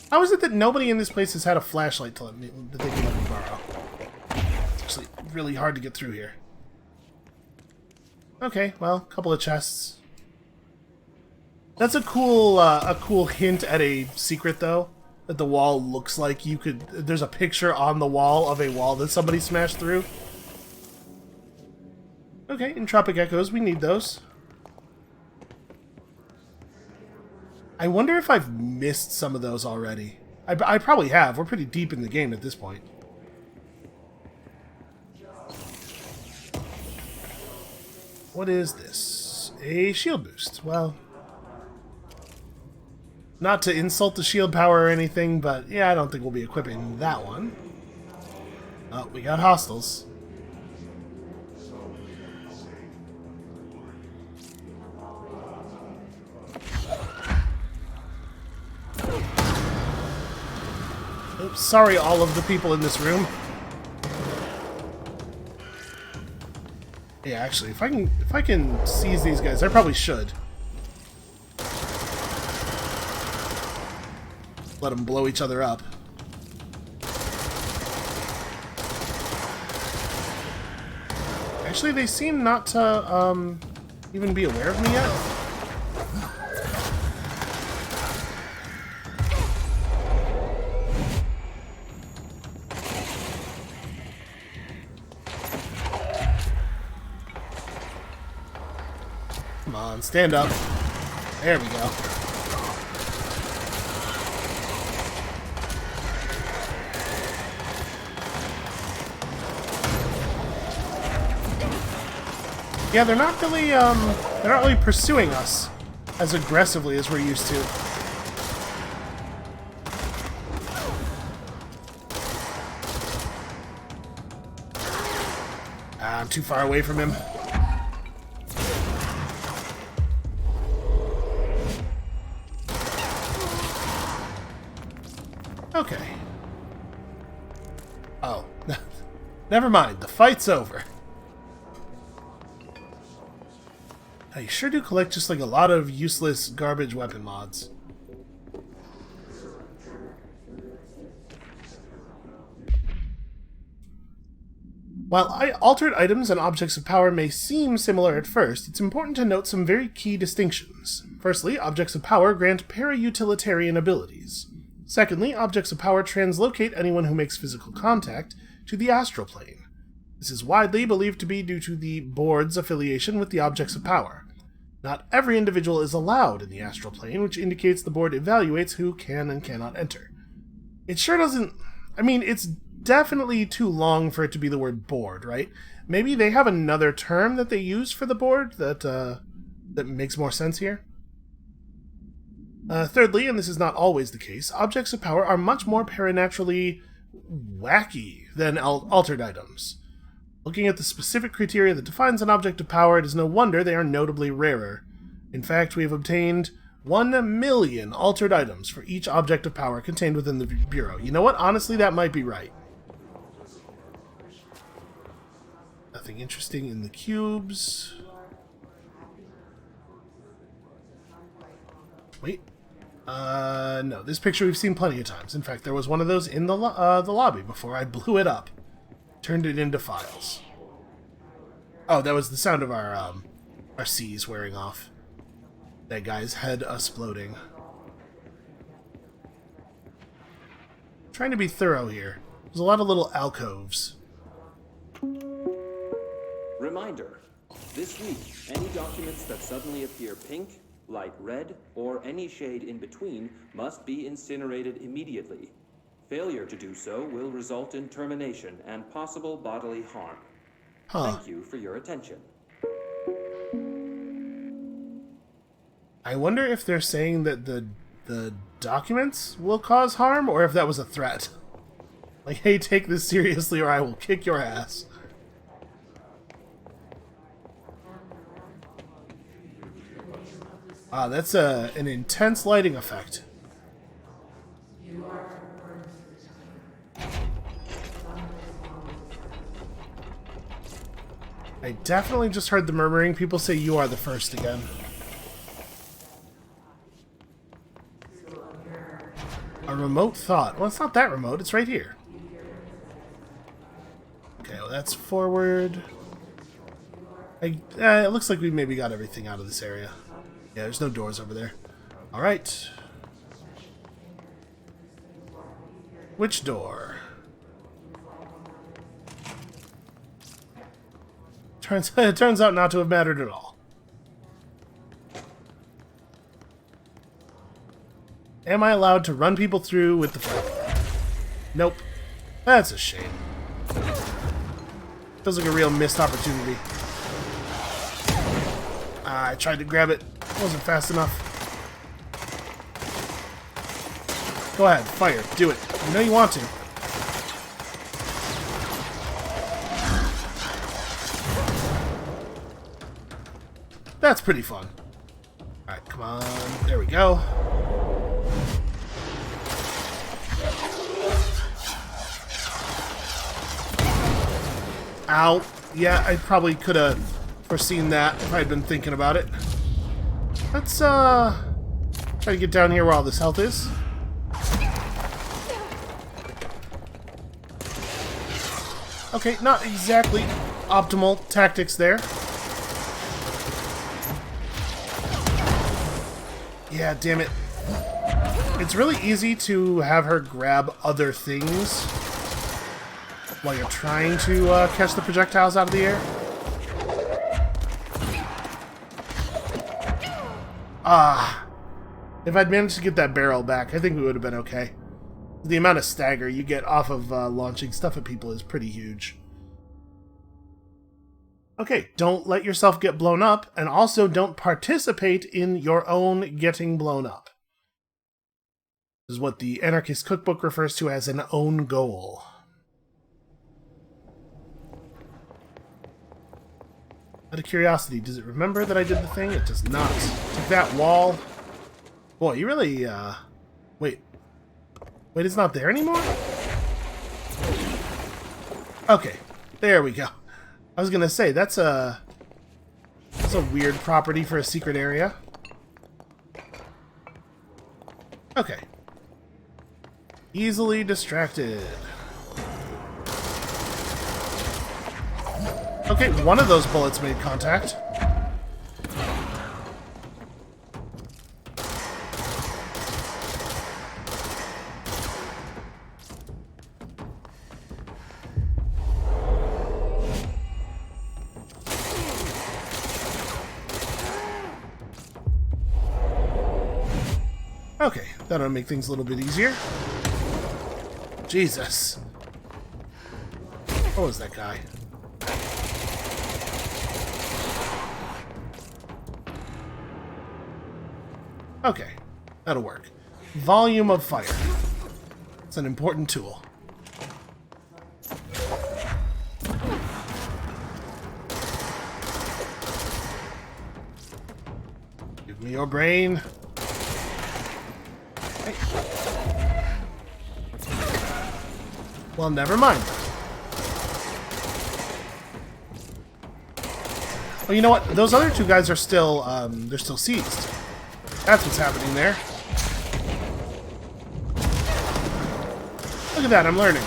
How is it that nobody in this place has had a flashlight that they can let me borrow? It's actually really hard to get through here. Okay, well, a couple of chests. That's a cool hint at a secret, though. That the wall looks like you could... There's a picture on the wall of a wall that somebody smashed through. Okay, entropic echoes, we need those. I wonder if I've missed some of those already. I probably have. We're pretty deep in the game at this point. What is this? A shield boost. Well, not to insult the shield power or anything, but yeah, I don't think we'll be equipping that one. Oh, we got hostiles. Oops, sorry, all of the people in this room. Yeah, actually, if I can seize these guys, I probably should. Let them blow each other up. Actually, they seem not to even be aware of me yet. Come on, stand up. There we go. Yeah, they're not really pursuing us as aggressively as we're used to. I'm too far away from him. Okay. Oh. Never mind. The fight's over. I sure do collect just like a lot of useless garbage weapon mods. While altered items and objects of power may seem similar at first, it's important to note some very key distinctions. Firstly, objects of power grant para-utilitarian abilities. Secondly, objects of power translocate anyone who makes physical contact to the astral plane. This is widely believed to be due to the board's affiliation with the objects of power. Not every individual is allowed in the astral plane, which indicates the board evaluates who can and cannot enter. It sure doesn't... I mean, it's definitely too long for it to be the word board, right? Maybe they have another term that they use for the board that makes more sense here. Thirdly, and this is not always the case, objects of power are much more paranaturally wacky than altered items. Looking at the specific criteria that defines an object of power, it is no wonder they are notably rarer. In fact, we have obtained 1 million altered items for each object of power contained within the Bureau. You know what? Honestly, that might be right. Nothing interesting in the cubes. Wait. No. This picture we've seen plenty of times. In fact, there was one of those in the lobby before I blew it up. Turned it into files. Oh, that was the sound of our C's wearing off. That guy's head exploding. Trying to be thorough here. There's a lot of little alcoves. Reminder. This week, any documents that suddenly appear pink, light red, or any shade in between must be incinerated immediately. Failure to do so will result in termination and possible bodily harm. Thank you for your attention. I wonder if they're saying that the documents will cause harm, or if that was a threat. Like, hey, take this seriously or I will kick your ass. Ah, that's an intense lighting effect. I definitely just heard the murmuring. People say you are the first again. A remote thought. Well, it's not that remote. It's right here. Okay, well, that's forward. It looks like we maybe got everything out of this area. Yeah, there's no doors over there. Alright. Which door? It turns out not to have mattered at all. Am I allowed to run people through with the flamethrower? Nope. That's a shame. Feels like a real missed opportunity. I tried to grab it. Wasn't fast enough. Go ahead, fire. Do it. You know you want to. That's pretty fun. Alright, come on. There we go. Ow. Yeah, I probably could have foreseen that if I'd been thinking about it. Let's, try to get down here where all this health is. Okay, not exactly optimal tactics there. Yeah, damn it. It's really easy to have her grab other things while you're trying to catch the projectiles out of the air. If I'd managed to get that barrel back, I think we would have been okay. The amount of stagger you get off of launching stuff at people is pretty huge. Okay, don't let yourself get blown up, and also don't participate in your own getting blown up. This is what the Anarchist Cookbook refers to as an own goal. Out of curiosity, does it remember that I did the thing? It does not. Took that wall. Boy, you really, Wait, it's not there anymore? Okay, there we go. I was gonna say, that's a weird property for a secret area. Okay. Easily distracted. Okay, one of those bullets made contact. Okay, that'll make things a little bit easier. Jesus. What was that guy? Okay, that'll work. Volume of fire. It's an important tool. Give me your brain. Hey. Well, never mind. Well, you know what? Those other two guys are still, they're still seized. That's what's happening there. Look at that, I'm learning.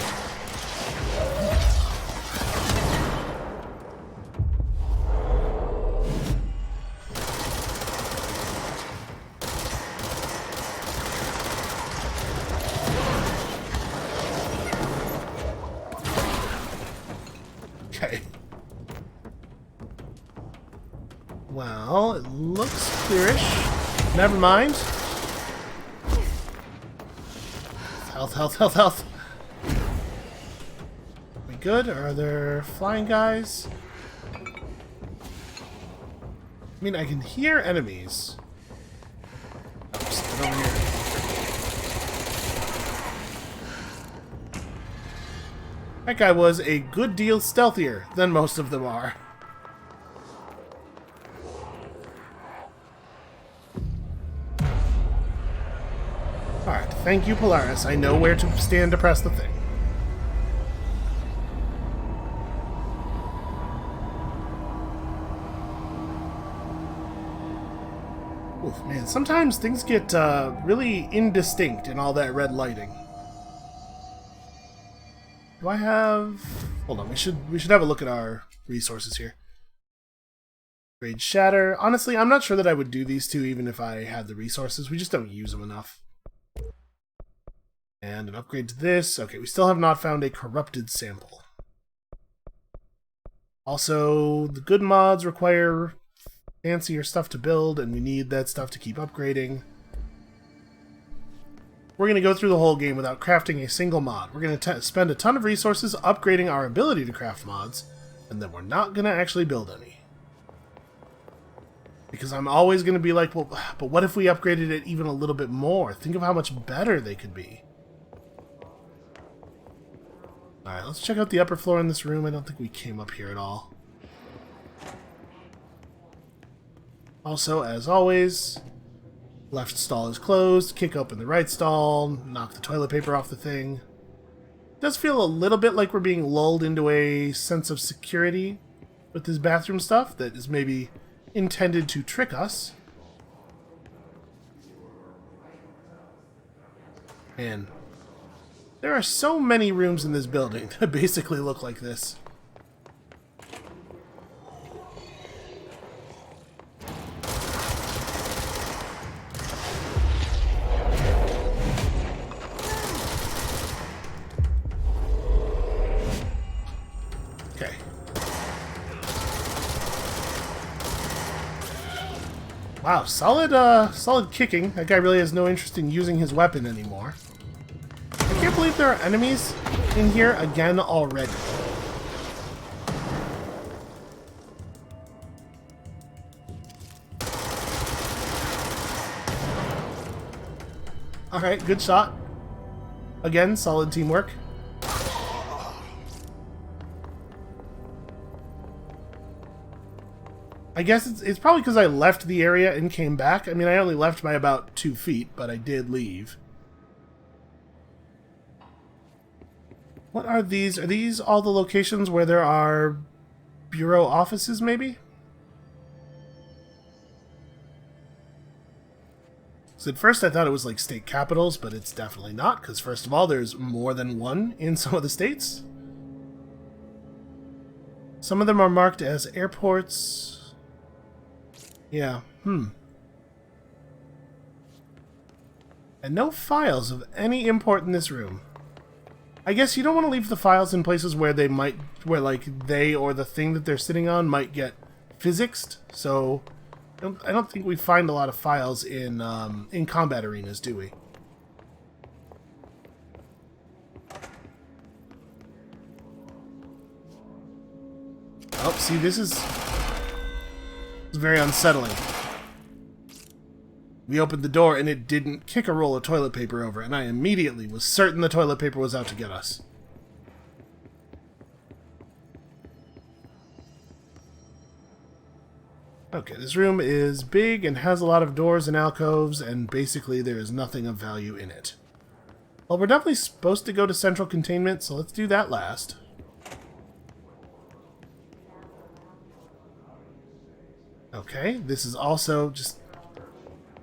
Okay. Well, it looks clearish. Never mind. Health, health, health, health. We good? Or are there flying guys? I mean, I can hear enemies. Oh, just get over here. That guy was a good deal stealthier than most of them are. Alright, thank you, Polaris. I know where to stand to press the thing. Oof, man, sometimes things get really indistinct in all that red lighting. Do I have... Hold on, we should have a look at our resources here. Grade Shatter. Honestly, I'm not sure that I would do these two even if I had the resources. We just don't use them enough. And an upgrade to this. Okay, we still have not found a corrupted sample. Also, the good mods require fancier stuff to build, and we need that stuff to keep upgrading. We're going to go through the whole game without crafting a single mod. We're going to spend a ton of resources upgrading our ability to craft mods, and then we're not going to actually build any. Because I'm always going to be like, well, but what if we upgraded it even a little bit more? Think of how much better they could be. Alright, let's check out the upper floor in this room. I don't think we came up here at all. Also, as always, left stall is closed. Kick open the right stall. Knock the toilet paper off the thing. It does feel a little bit like we're being lulled into a sense of security with this bathroom stuff that is maybe intended to trick us. And there are so many rooms in this building that basically look like this. Okay. Wow, solid kicking. That guy really has no interest in using his weapon anymore. I can't believe there are enemies in here again already. Alright, good shot. Again, solid teamwork. I guess it's probably because I left the area and came back. I mean, I only left by about 2 feet, but I did leave. What are these? Are these all the locations where there are bureau offices, maybe? So at first I thought it was like state capitals, but it's definitely not, because first of all, there's more than one in some of the states. Some of them are marked as airports. Yeah, And no files of any import in this room. I guess you don't want to leave the files in places where they might, where like they or the thing that they're sitting on might get physicsed. So I don't think we find a lot of files in combat arenas, do we? Oh, see, this is very unsettling. We opened the door and it didn't kick a roll of toilet paper over, and I immediately was certain the toilet paper was out to get us. Okay, this room is big and has a lot of doors and alcoves, and basically there is nothing of value in it. Well, we're definitely supposed to go to central containment, so let's do that last. Okay, this is also just...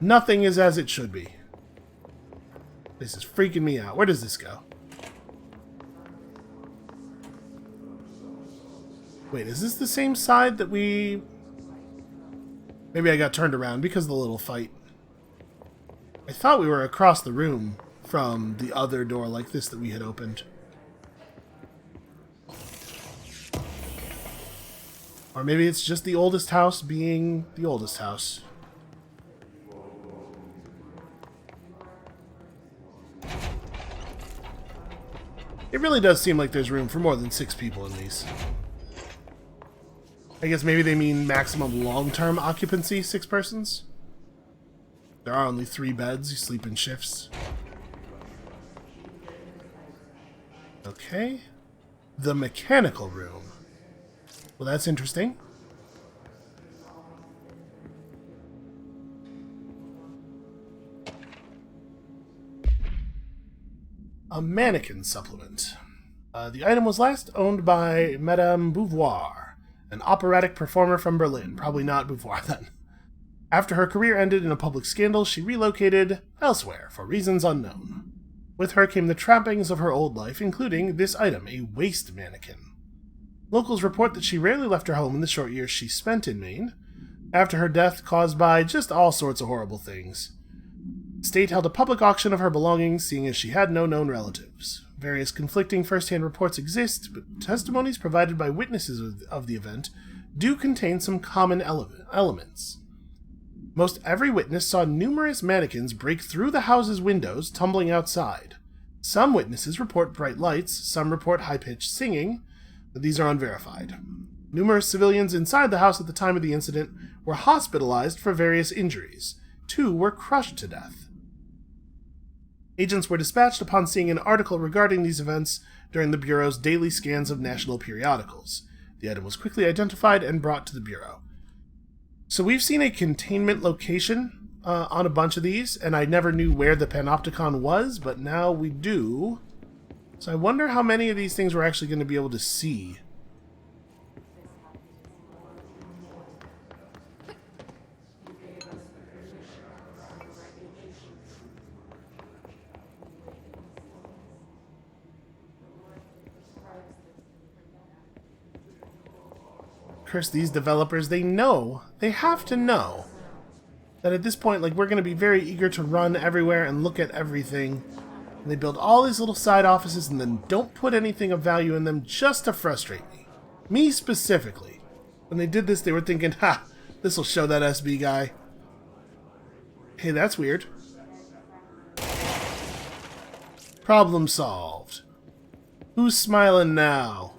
nothing is as it should be. This is freaking me out. Where does this go? Wait, is this the same side that we... Maybe I got turned around because of the little fight. I thought we were across the room from the other door like this that we had opened. Or maybe it's just the oldest house being the oldest house. It really does seem like there's room for more than 6 people in these. I guess maybe they mean maximum long-term occupancy, 6 persons? There are only 3 beds, you sleep in shifts. Okay. The mechanical room. Well, that's interesting. A Mannequin supplement. The item was last owned by Madame Beauvoir, an operatic performer from Berlin. Probably not Beauvoir then. After her career ended in a public scandal, she relocated elsewhere for reasons unknown. With her came the trappings of her old life, including this item, a waste mannequin. Locals report that she rarely left her home in the short years she spent in Maine, after her death caused by just all sorts of horrible things. The state held a public auction of her belongings, seeing as she had no known relatives. Various conflicting first-hand reports exist, but testimonies provided by witnesses of the event do contain some common elements. Most every witness saw numerous mannequins break through the house's windows, tumbling outside. Some witnesses report bright lights, some report high-pitched singing, but these are unverified. Numerous civilians inside the house at the time of the incident were hospitalized for various injuries. 2 were crushed to death. Agents were dispatched upon seeing an article regarding these events during the Bureau's daily scans of national periodicals. The item was quickly identified and brought to the Bureau. So we've seen a containment location on a bunch of these, and I never knew where the panopticon was, but now we do. So I wonder how many of these things we're actually going to be able to see. Chris, these developers, they have to know that at this point, like, we're going to be very eager to run everywhere and look at everything. And they build all these little side offices and then don't put anything of value in them just to frustrate me. Me specifically. When they did this, they were thinking, ha, this will show that SB guy. Hey, that's weird. Problem solved. Who's smiling now?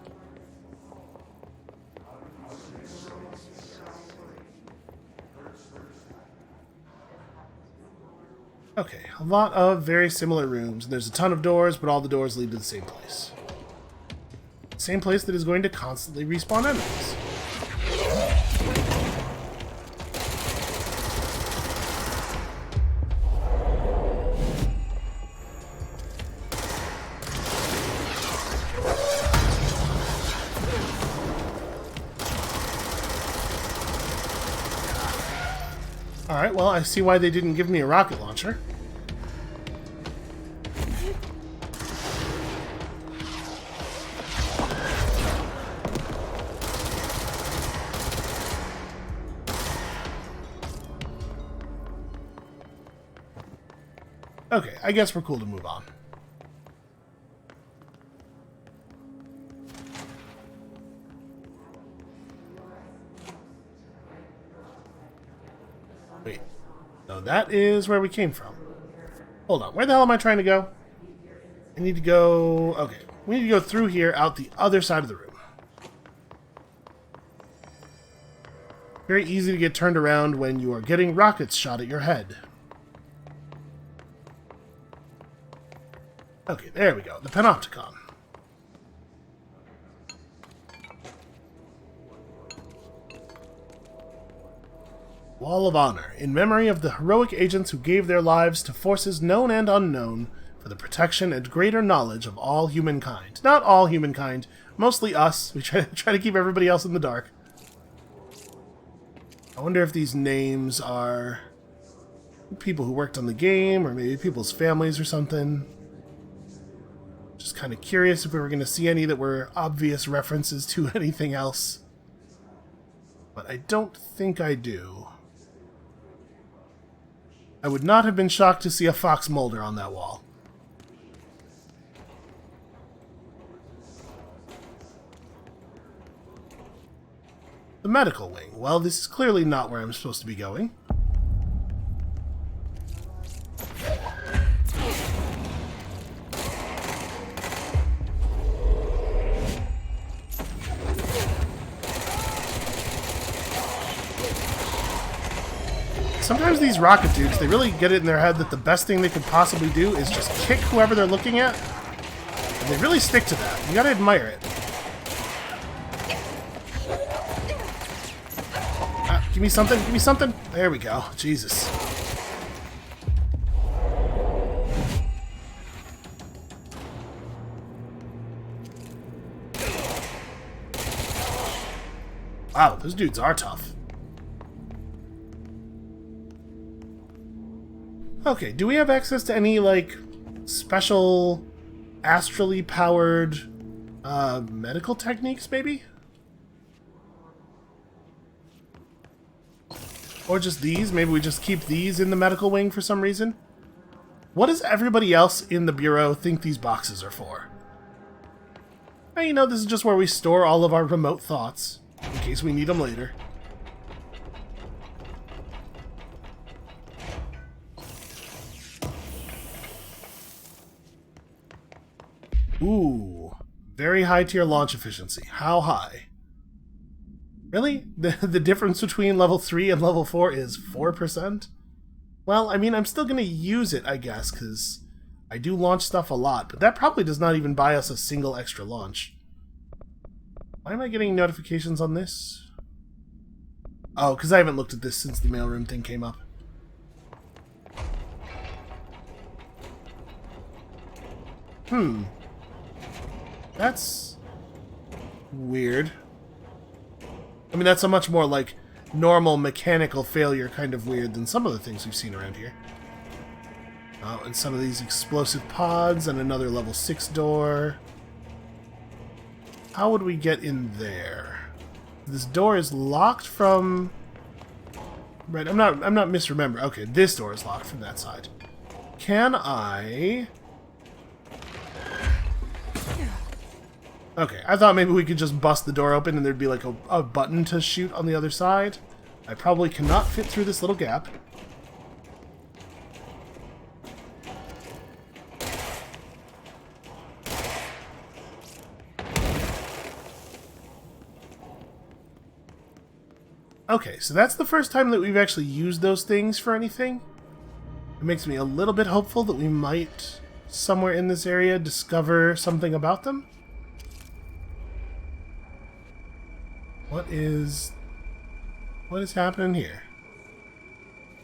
Okay, a lot of very similar rooms. There's a ton of doors, but all the doors lead to the same place. Same place that is going to constantly respawn enemies. Alright, well, I see why they didn't give me a rocket launcher. Okay, I guess we're cool to move on. Wait. No, that is where we came from. Hold on, where the hell am I trying to go? I need to go... Okay, we need to go through here, out the other side of the room. Very easy to get turned around when you are getting rockets shot at your head. Okay, there we go. The panopticon. Wall of Honor, in memory of the heroic agents who gave their lives to forces known and unknown for the protection and greater knowledge of all humankind. Not all humankind, mostly us. We try to keep everybody else in the dark. I wonder if these names are people who worked on the game, or maybe people's families or something. Just kind of curious if we were going to see any that were obvious references to anything else. But I don't think I do. I would not have been shocked to see a fox molder on that wall. The medical wing. Well, this is clearly not where I'm supposed to be going. Sometimes these rocket dudes, they really get it in their head that the best thing they could possibly do is just kick whoever they're looking at. And they really stick to that. You gotta admire it. Give me something, give me something. There we go. Jesus. Wow, those dudes are tough. Okay, do we have access to any, like, special astrally powered medical techniques, maybe? Or just these? Maybe we just keep these in the medical wing for some reason? What does everybody else in the Bureau think these boxes are for? Well, you know, this is just where we store all of our remote thoughts, in case we need them later. Ooh, very high tier launch efficiency. How high? Really? The difference between level 3 and level 4 is 4%? Well, I mean, I'm still going to use it, I guess, because I do launch stuff a lot, but that probably does not even buy us a single extra launch. Why am I getting notifications on this? Oh, because I haven't looked at this since the mailroom thing came up. That's weird. I mean, that's a much more, like, normal mechanical failure kind of weird than some of the things we've seen around here. Oh, and some of these explosive pods, and another level 6 door. How would we get in there? This door is locked from... Right, I'm not misremembering. Okay, this door is locked from that side. Can I... Okay, I thought maybe we could just bust the door open and there'd be like a button to shoot on the other side. I probably cannot fit through this little gap. Okay, so that's the first time that we've actually used those things for anything. It makes me a little bit hopeful that we might, somewhere in this area, discover something about them. What is happening here?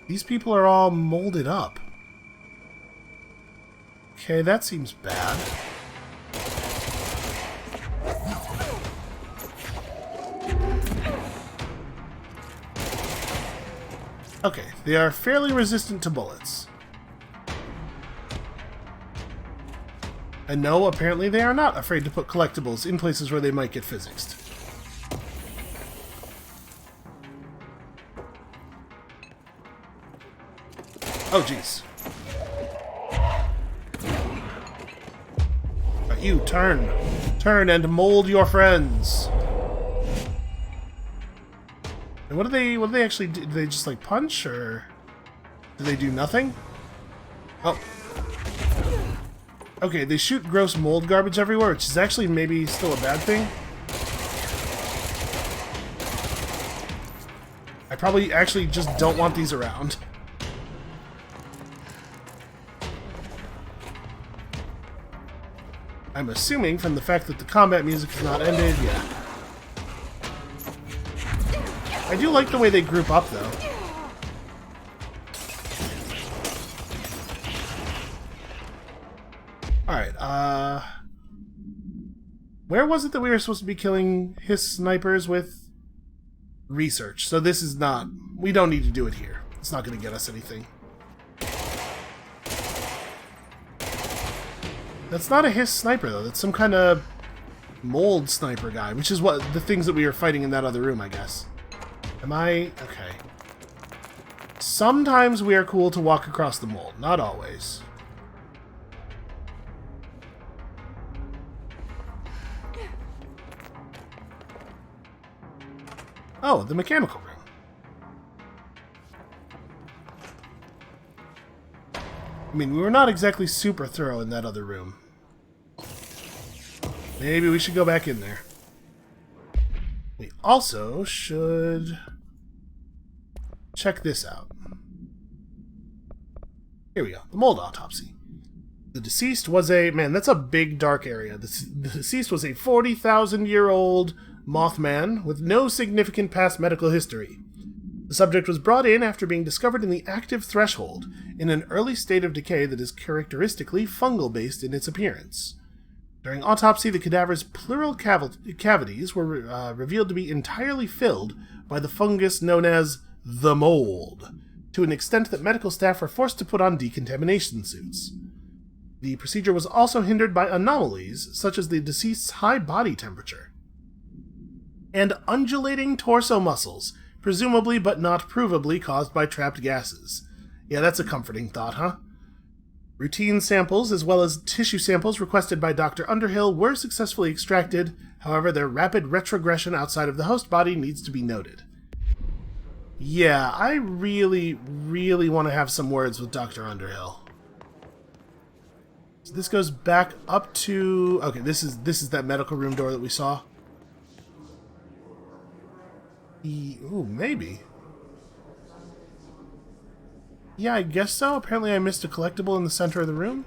These people are all molded up. Okay, that seems bad. Okay, They are fairly resistant to bullets. And no, apparently they are not afraid to put collectibles in places where they might get physicsed. Oh, jeez. Right, you, turn. Turn and mold your friends. And what do they actually do? Do they just, like, punch, or do they do nothing? Oh. Okay, they shoot gross mold garbage everywhere, which is actually maybe still a bad thing. I probably actually just don't want these around. I'm assuming from the fact that the combat music is not ended, yeah. I do like the way they group up, though. Alright, where was it that we were supposed to be killing his snipers with? Research. So this is not... We don't need to do it here. It's not going to get us anything. That's not a Hiss sniper, though. That's some kind of mold sniper guy, which is what the things that we were fighting in that other room, I guess. Am I... Okay. Sometimes we are cool to walk across the mold. Not always. Oh, the mechanical room. I mean, we were not exactly super thorough in that other room. Maybe we should go back in there. We also should check this out. Here we go. The mold autopsy. The deceased was a... Man, that's a big, dark area. The deceased was a 40,000-year-old Mothman with no significant past medical history. The subject was brought in after being discovered in the active threshold, in an early state of decay that is characteristically fungal-based in its appearance. During autopsy, the cadaver's pleural cavities were revealed to be entirely filled by the fungus known as the mold, to an extent that medical staff were forced to put on decontamination suits. The procedure was also hindered by anomalies, such as the deceased's high body temperature and undulating torso muscles, presumably but not provably caused by trapped gases. Yeah, that's a comforting thought, huh? Routine samples, as well as tissue samples requested by Dr. Underhill, were successfully extracted. However, their rapid retrogression outside of the host body needs to be noted. Yeah, I really, really want to have some words with Dr. Underhill. So this goes back up to... Okay, this is that medical room door that we saw. Ooh, maybe. Yeah, I guess so. Apparently I missed a collectible in the center of the room.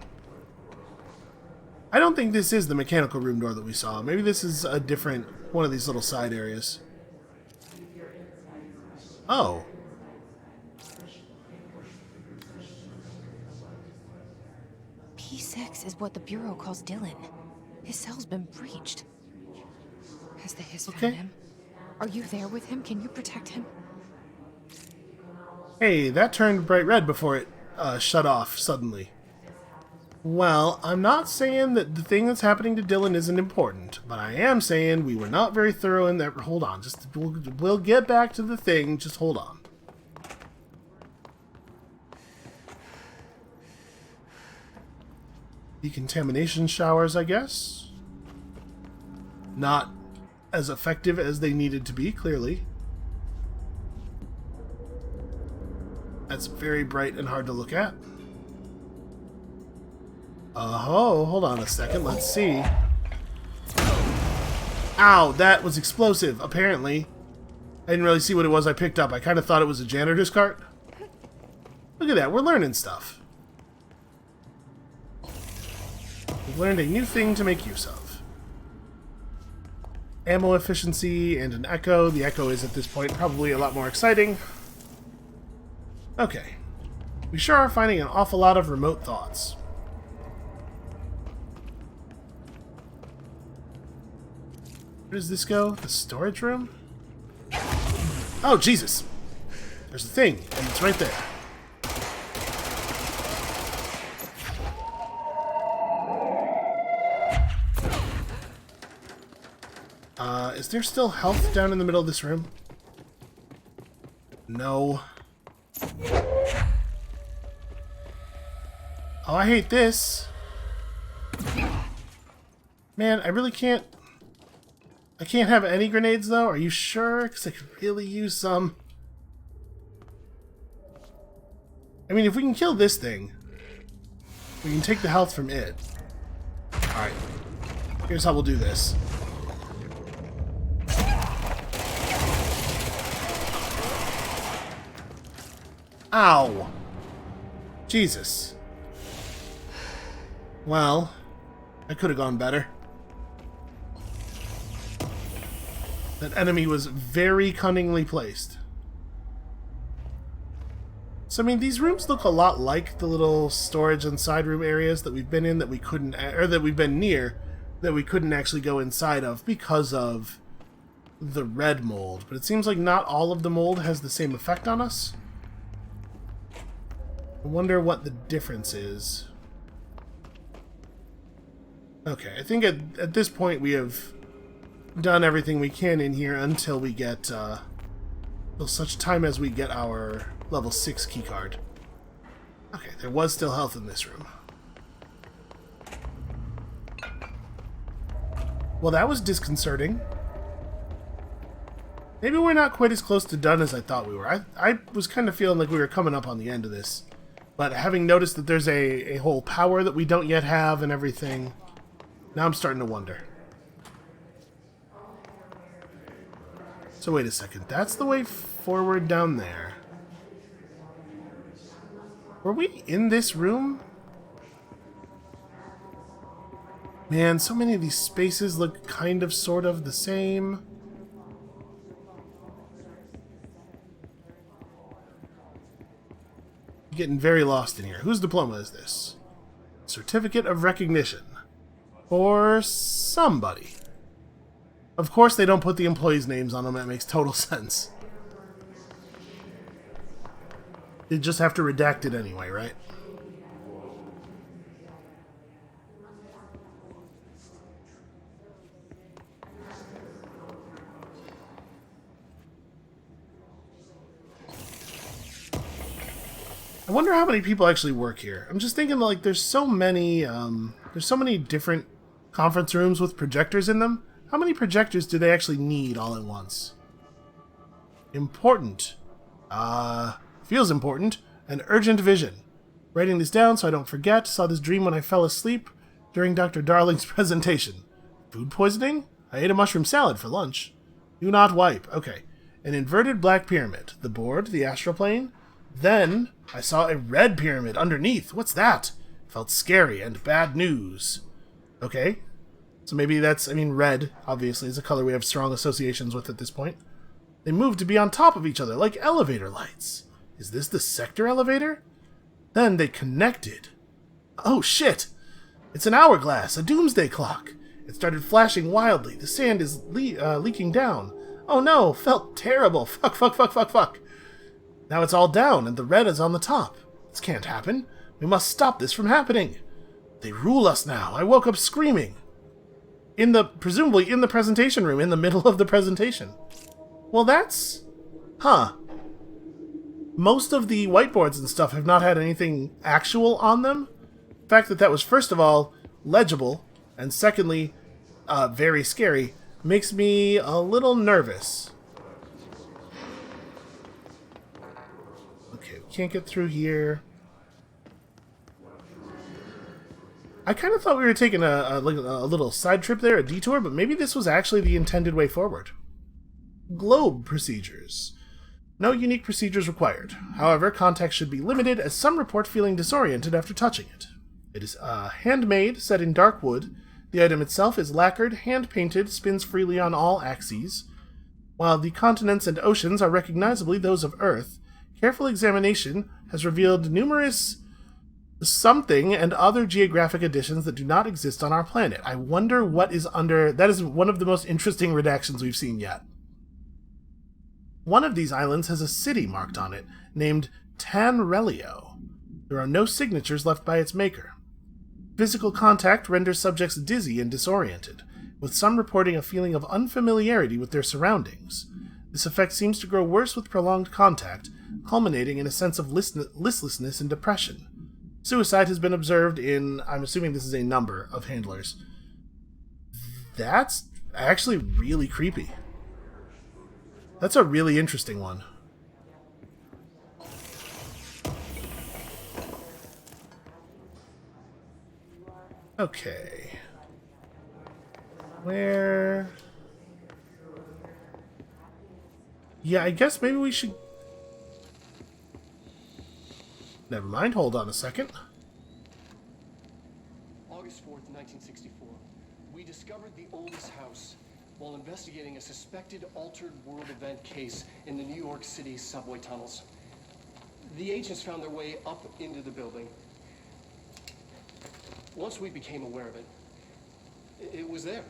I don't think this is the mechanical room door that we saw. Maybe this is a different one of these little side areas. Oh. P6 is what the Bureau calls Dylan. His cell's been breached. Has the Hiss found him? Are you there with him? Can you protect him? Hey, that turned bright red before it shut off suddenly. Well, I'm not saying that the thing that's happening to Dylan isn't important, but I am saying we were not very thorough in that... Hold on, just we'll get back to the thing, just hold on. Decontamination showers, I guess. Not as effective as they needed to be, clearly. That's very bright and hard to look at. Oh, hold on a second. Let's see. Ow, that was explosive, apparently. I didn't really see what it was I picked up. I kind of thought it was a janitor's cart. Look at that, we're learning stuff. We've learned a new thing to make use of. Ammo efficiency and an echo. The echo is, at this point, probably a lot more exciting. Okay. We sure are finding an awful lot of remote thoughts. Where does this go? The storage room? Oh, Jesus! There's a thing, and it's right there. Is there still health down in the middle of this room? No. Oh, I hate this. Man, I really can't... I can't have any grenades, though? Are you sure? Because I could really use some. I mean, if we can kill this thing, we can take the health from it. Alright. Here's how we'll do this. Ow! Jesus. Well, I could have gone better. That enemy was very cunningly placed. So, I mean, these rooms look a lot like the little storage and side room areas that we've been in that we couldn't, or that we've been near, that we couldn't actually go inside of because of the red mold. But it seems like not all of the mold has the same effect on us. I wonder what the difference is. Okay, I think at this point we have done everything we can in here until we get, till such time as we get our level 6 keycard. Okay, there was still health in this room. Well, that was disconcerting. Maybe we're not quite as close to done as I thought we were. I was kind of feeling like we were coming up on the end of this. But having noticed that there's a whole power that we don't yet have and everything, now I'm starting to wonder. So wait a second, that's the way forward down there. Were we in this room? Man, so many of these spaces look kind of sort of the same. Getting very lost in here. Whose diploma is this? Certificate of Recognition. For somebody. Of course they don't put the employees' names on them. That makes total sense. They just have to redact it anyway, right? I wonder how many people actually work here. I'm just thinking, like, there's so many different conference rooms with projectors in them. How many projectors do they actually need all at once? Important. Feels important. An urgent vision. Writing this down so I don't forget. Saw this dream when I fell asleep during Dr. Darling's presentation. Food poisoning? I ate a mushroom salad for lunch. Do not wipe. Okay. An inverted black pyramid. The board, the astral plane. Then I saw a red pyramid underneath. What's that? Felt scary and bad news. Okay. So maybe that's, I mean, red, obviously, is a color we have strong associations with at this point. They moved to be on top of each other, like elevator lights. Is this the sector elevator? Then they connected. Oh, shit! It's an hourglass, a doomsday clock. It started flashing wildly. The sand is leaking down. Oh no, felt terrible. Fuck, fuck, fuck, fuck, fuck. Now it's all down, and the red is on the top. This can't happen. We must stop this from happening. They rule us now. I woke up screaming. Presumably in the presentation room, in the middle of the presentation. Well, that's... Huh. Most of the whiteboards and stuff have not had anything actual on them. The fact that that was, first of all, legible, and secondly, very scary, makes me a little nervous. Okay, we can't get through here. I kind of thought we were taking a little side trip there, a detour, but maybe this was actually the intended way forward. Globe procedures. No unique procedures required. However, contact should be limited, as some report feeling disoriented after touching it. It is handmade, set in dark wood. The item itself is lacquered, hand-painted, spins freely on all axes. While the continents and oceans are recognizably those of Earth, careful examination has revealed numerous something and other geographic additions that do not exist on our planet. I wonder what is under... That is one of the most interesting redactions we've seen yet. One of these islands has a city marked on it, named Tanrelio. There are no signatures left by its maker. Physical contact renders subjects dizzy and disoriented. with some reporting a feeling of unfamiliarity with their surroundings. This effect seems to grow worse with prolonged contact, culminating in a sense of listlessness and depression. Suicide has been observed in, I'm assuming this is a number of handlers. That's actually really creepy. That's a really interesting one. Okay. Where... Yeah, I guess maybe we should... Never mind, hold on a second. August 4th, 1964. We discovered the oldest house while investigating a suspected altered world event case in the New York City subway tunnels. The agents found their way up into the building. Once we became aware of it, it was there.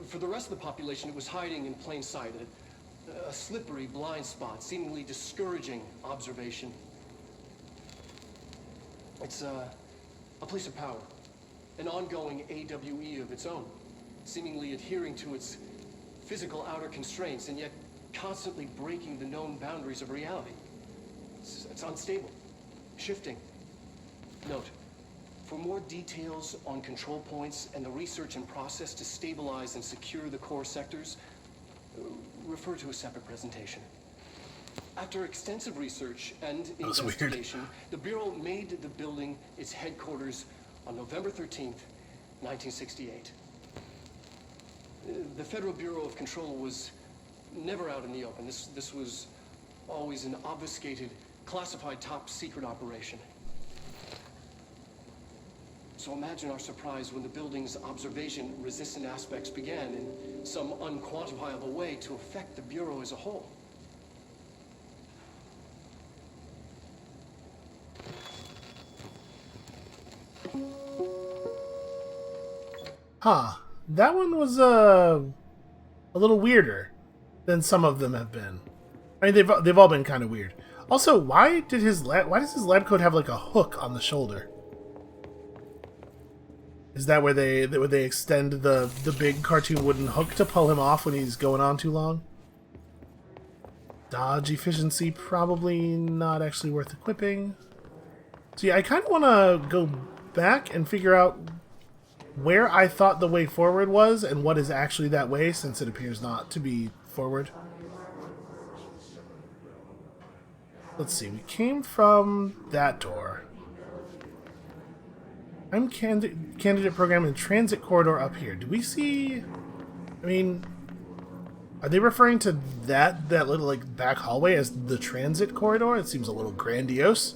For the rest of the population, it was hiding in plain sight, a slippery blind spot, seemingly discouraging observation. It's a place of power, an ongoing AWE of its own, seemingly adhering to its physical outer constraints and yet constantly breaking the known boundaries of reality. It's unstable, shifting. Note, for more details on control points and the research and process to stabilize and secure the core sectors, refer to a separate presentation. After extensive research and investigation, the Bureau made the building its headquarters on November 13th, 1968. The Federal Bureau of Control was never out in the open. This was always an obfuscated, classified top-secret operation. So imagine our surprise when the building's observation-resistant aspects began in some unquantifiable way to affect the Bureau as a whole. Huh. That one was a little weirder than some of them have been. I mean, they've all been kind of weird. Also, why does his lab coat have like a hook on the shoulder? Is that where they extend the big cartoon wooden hook to pull him off when he's going on too long? Dodge efficiency, probably not actually worth equipping. So yeah, I kind of want to go back and figure out where I thought the way forward was and what is actually that way, since it appears not to be forward. Let's see, we came from that door. I'm candidate program in transit corridor up here. Do we see... I mean... Are they referring to that little, like, back hallway as the transit corridor? It seems a little grandiose.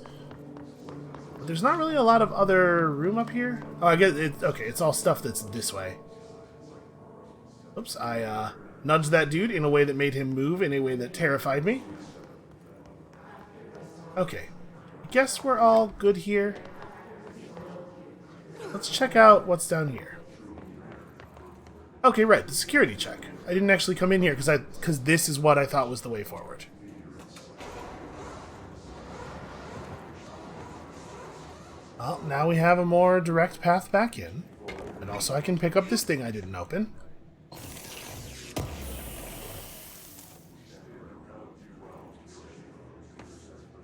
But there's not really a lot of other room up here. Oh, I guess okay, it's all stuff that's this way. Oops, I nudged that dude in a way that made him move in a way that terrified me. Okay. I guess we're all good here. Let's check out what's down here. Okay, right, the security check. I didn't actually come in here because this is what I thought was the way forward. Well, now we have a more direct path back in. And also I can pick up this thing I didn't open.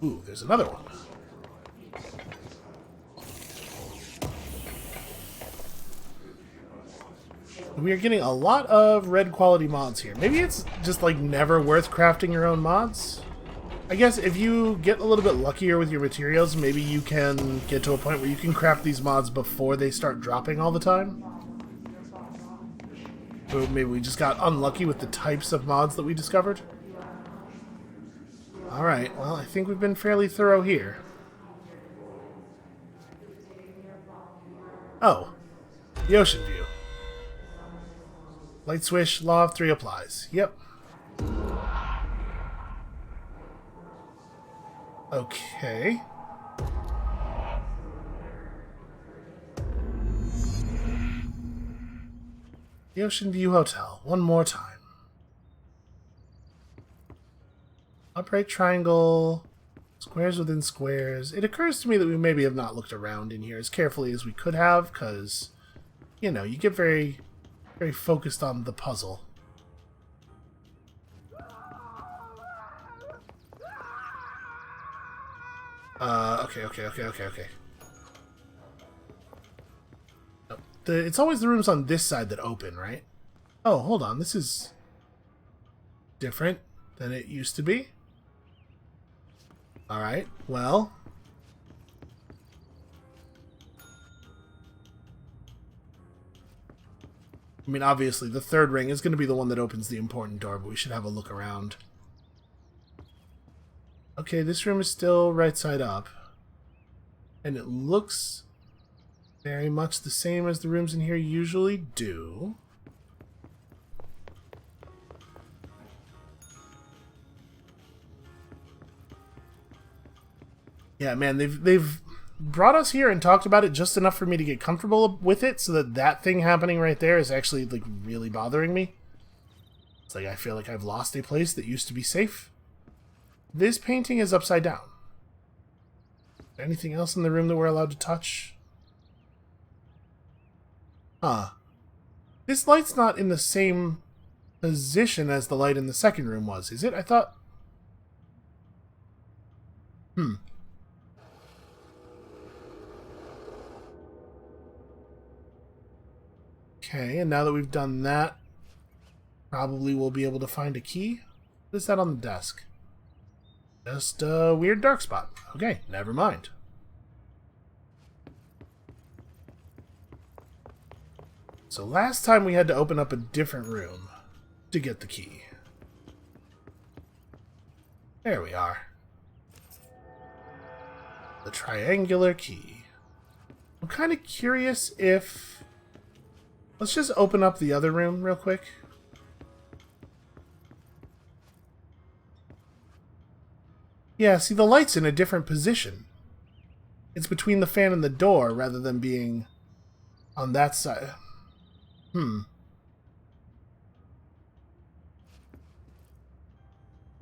Ooh, there's another one. We are getting a lot of red quality mods here. Maybe it's just like never worth crafting your own mods. I guess if you get a little bit luckier with your materials, maybe you can get to a point where you can craft these mods before they start dropping all the time. Or maybe we just got unlucky with the types of mods that we discovered. Alright, well, I think we've been fairly thorough here. Oh, the Oceanview. Light swish, law of 3 applies. Yep. Okay. The Oceanview Hotel. One more time. Upright triangle. Squares within squares. It occurs to me that we maybe have not looked around in here as carefully as we could have, because, you know, you get very very focused on the puzzle. Okay. It's always the rooms on this side that open, right? Oh, hold on. This is different than it used to be. Alright, well. I mean, obviously, the third ring is going to be the one that opens the important door, but we should have a look around. Okay, this room is still right side up. And it looks very much the same as the rooms in here usually do. Yeah, man, they've brought us here and talked about it just enough for me to get comfortable with it, so that thing happening right there is actually, like, really bothering me. It's like I feel like I've lost a place that used to be safe. This painting is upside down. Anything else in the room that we're allowed to touch? Huh. This light's not in the same position as the light in the second room was, is it? I thought... Okay, and now that we've done that, probably we'll be able to find a key. What is that on the desk? Just a weird dark spot. Okay, never mind. So last time we had to open up a different room to get the key. There we are. The triangular key. I'm kind of curious if... Let's just open up the other room real quick. Yeah, see, the light's in a different position. It's between the fan and the door rather than being on that side.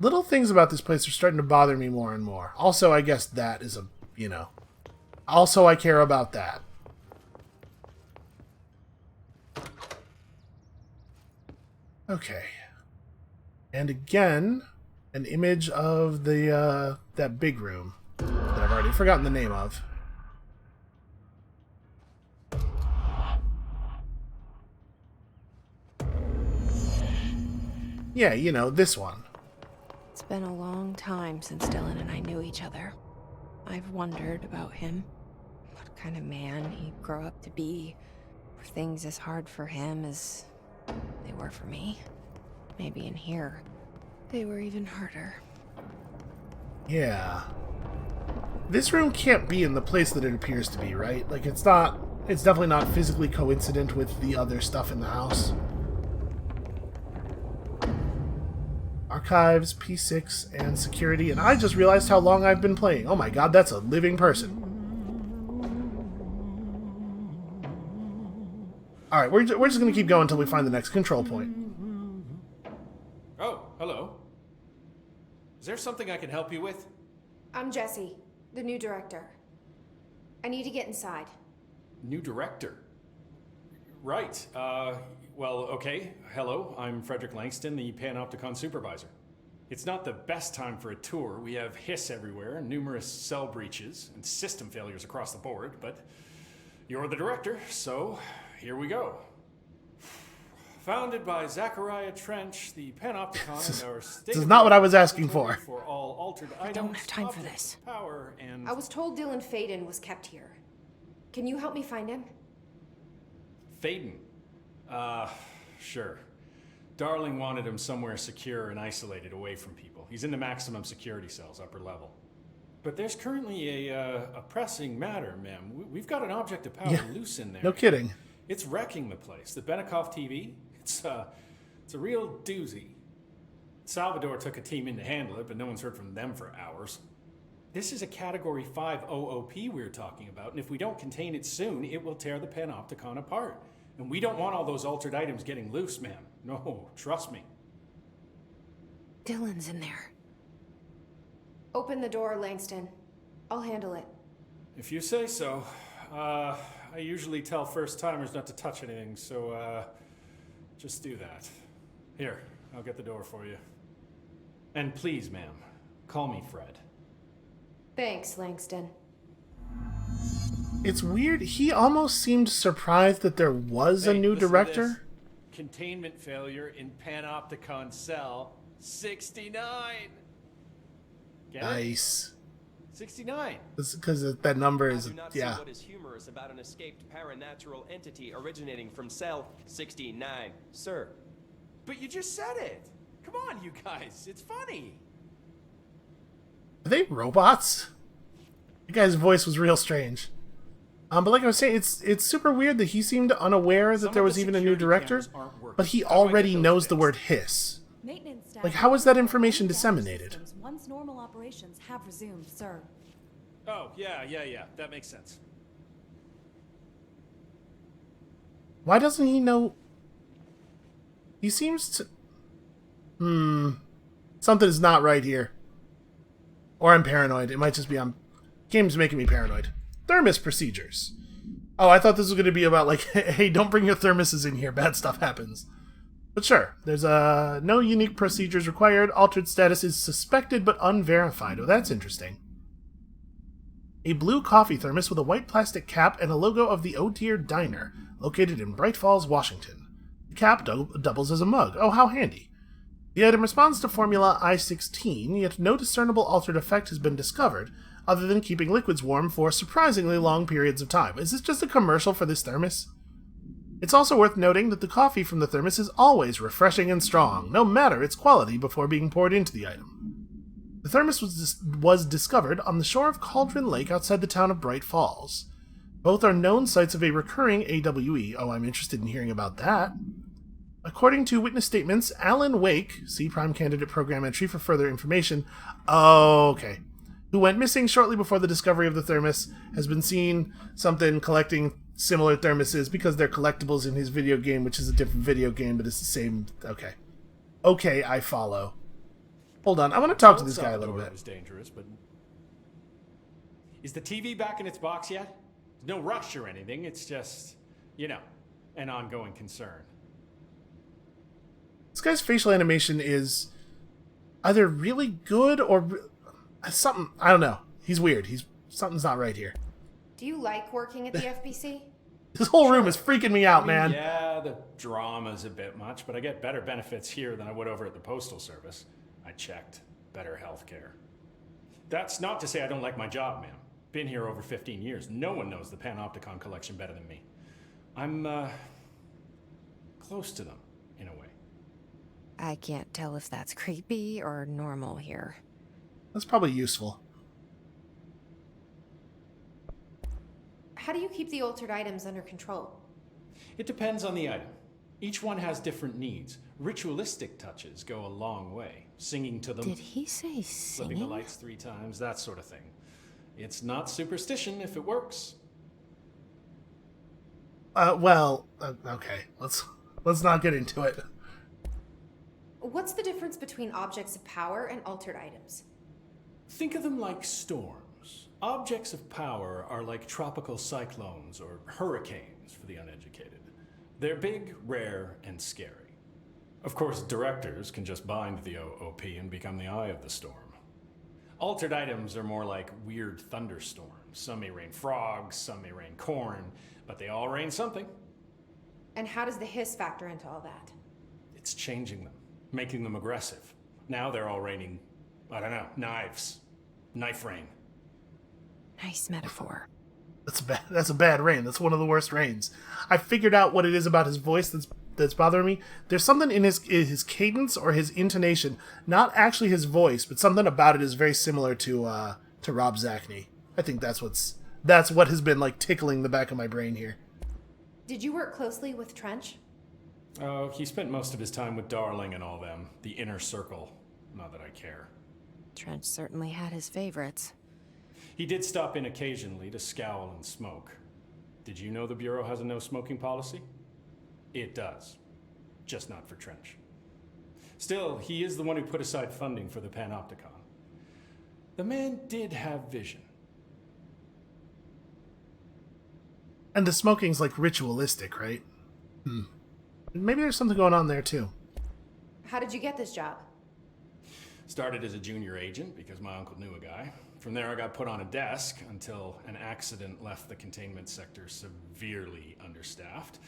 Little things about this place are starting to bother me more and more. Also, I guess that is a, you know... Also, I care about that. Okay. And again, an image of the, that big room that I've already forgotten the name of. Yeah, you know, this one. It's been a long time since Dylan and I knew each other. I've wondered about him. What kind of man he'd grow up to be. Were things as hard for him as they were for me? Maybe in here, they were even harder. Yeah. This room can't be in the place that it appears to be, right? Like, it's definitely not physically coincident with the other stuff in the house. Archives, P6, and security, and I just realized how long I've been playing. Oh my god, that's a living person. Alright, we're just going to keep going until we find the next control point. Oh, hello. Is there something I can help you with? I'm Jessie, the new director. I need to get inside. New director? Right. Well, okay. Hello, I'm Frederick Langston, the panopticon supervisor. It's not the best time for a tour. We have hiss everywhere, numerous cell breaches, and system failures across the board, but you're the director, so here we go. Founded by Zachariah Trench, the panopticon is our state. This is not what I was asking for. For all altered items, I don't have time for this. Power and... I was told Dylan Faden was kept here. Can you help me find him? Faden? Sure. Darling wanted him somewhere secure and isolated away from people. He's in the maximum security cells, upper level. But there's currently a pressing matter, ma'am. We've got an object of power loose in there. No kidding. It's wrecking the place. The Benikoff TV, it's a real doozy. Salvador took a team in to handle it, but no one's heard from them for hours. This is a Category 5 OOP we're talking about, and if we don't contain it soon, it will tear the panopticon apart. And we don't want all those altered items getting loose, ma'am. No, trust me. Dylan's in there. Open the door, Langston. I'll handle it. If you say so. I usually tell first-timers not to touch anything, so, just do that. Here, I'll get the door for you. And please, ma'am, call me Fred. Thanks, Langston. It's weird. He almost seemed surprised that there was a new director. Containment failure in panopticon cell 69. Get nice. It? 69. Because that number is, I do not see what is humorous about an escaped paranatural entity originating from cell 69, sir. But you just said it. Come on, you guys. It's funny. Are they robots? The guy's voice was real strange. But like I was saying, it's super weird that he seemed unaware that there was even a new director, but he already knows the word hiss. Like, how is that information disseminated? Once normal operations have resumed, sir. Oh, yeah. That makes sense. Why doesn't he know? He seems to... Something is not right here. Or I'm paranoid. It might just be game's making me paranoid. Thermos procedures. Oh, I thought this was going to be about, like, hey, don't bring your thermoses in here. Bad stuff happens. But sure, there's no unique procedures required. Altered status is suspected but unverified. Oh, that's interesting. A blue coffee thermos with a white plastic cap and a logo of the Oh Dear Diner, located in Bright Falls, Washington. The cap doubles as a mug. Oh, how handy. The item responds to Formula I-16, yet no discernible altered effect has been discovered, other than keeping liquids warm for surprisingly long periods of time. Is this just a commercial for this thermos? It's also worth noting that the coffee from the thermos is always refreshing and strong, no matter its quality, before being poured into the item. The thermos was discovered on the shore of Cauldron Lake outside the town of Bright Falls. Both are known sites of a recurring AWE. Oh, I'm interested in hearing about that. According to witness statements, Alan Wake, C Prime Candidate Program entry for further information, who went missing shortly before the discovery of the thermos, has been seen collecting similar thermoses because they're collectibles in his video game, which is a different video game, but it's the same. Okay, I follow. Hold on, I want to talk to this guy a little bit. It was dangerous, but is the TV back in its box yet? No rush or anything. It's just, an ongoing concern. This guy's facial animation is either really good or something. I don't know. He's weird. Something's not right here. Do you like working at the FBC? This whole room is freaking me out, man. Yeah, the drama's a bit much, but I get better benefits here than I would over at the Postal Service. I checked. Better healthcare. That's not to say I don't like my job, ma'am. Been here over 15 years. No one knows the Panopticon collection better than me. I'm, close to them, in a way. I can't tell if that's creepy or normal here. That's probably useful. How do you keep the altered items under control? It depends on the item. Each one has different needs. Ritualistic touches go a long way. Singing to them. Did he say singing? Flipping the lights 3 times, that sort of thing. It's not superstition if it works. Okay. Let's not get into it. What's the difference between objects of power and altered items? Think of them like storms. Objects of power are like tropical cyclones or hurricanes for the uneducated. They're big, rare, and scary. Of course, directors can just bind the OOP and become the eye of the storm. Altered items are more like weird thunderstorms. Some may rain frogs, some may rain corn, but they all rain something. And how does the hiss factor into all that? It's changing them, making them aggressive. Now they're all raining, knives. Knife rain. Nice metaphor. That's a bad rain. That's one of the worst rains. I figured out what it is about his voice that's bothering me. There's something in his cadence or his intonation, not actually his voice, but something about it is very similar to Rob Zachney. I think that's what has been like tickling the back of my brain here. Did you work closely with Trench? Oh, he spent most of his time with Darling and all them. The inner circle. Not that I care. Trench certainly had his favorites. He did stop in occasionally to scowl and smoke. Did you know the Bureau has a no smoking policy? It does. Just not for Trench. Still, he is the one who put aside funding for the Panopticon. The man did have vision. And the smoking's like ritualistic, right? Maybe there's something going on there, too. How did you get this job? Started as a junior agent because my uncle knew a guy. From there, I got put on a desk until an accident left the containment sector severely understaffed.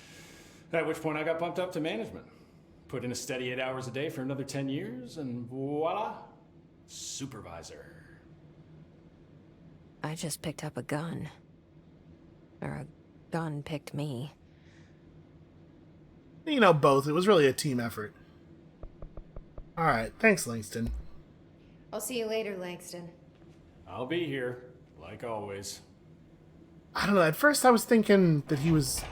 At which point, I got bumped up to management. Put in a steady 8 hours a day for another 10 years, and voila, supervisor. I just picked up a gun. Or a gun picked me. You know, both. It was really a team effort. Alright, thanks, Langston. I'll see you later, Langston. I'll be here, like always. I don't know, at first I was thinking that he was...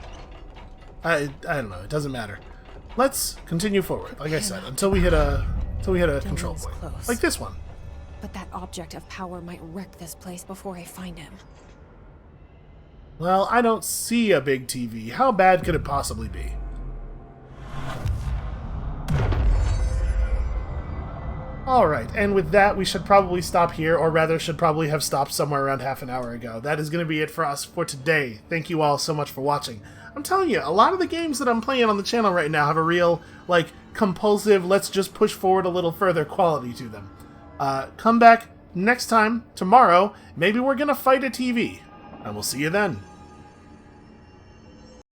I don't know, it doesn't matter. Let's continue forward, like I said, until we hit a control point. Close. Like this one. But that object of power might wreck this place before I find him. Well, I don't see a big TV. How bad could it possibly be? Alright, and with that, we should probably stop here, or rather should probably have stopped somewhere around half an hour ago. That is going to be it for us for today. Thank you all so much for watching. I'm telling you, a lot of the games that I'm playing on the channel right now have a real, like, compulsive, let's just push forward a little further quality to them. Come back next time, tomorrow, maybe we're going to fight a TV, and we'll see you then.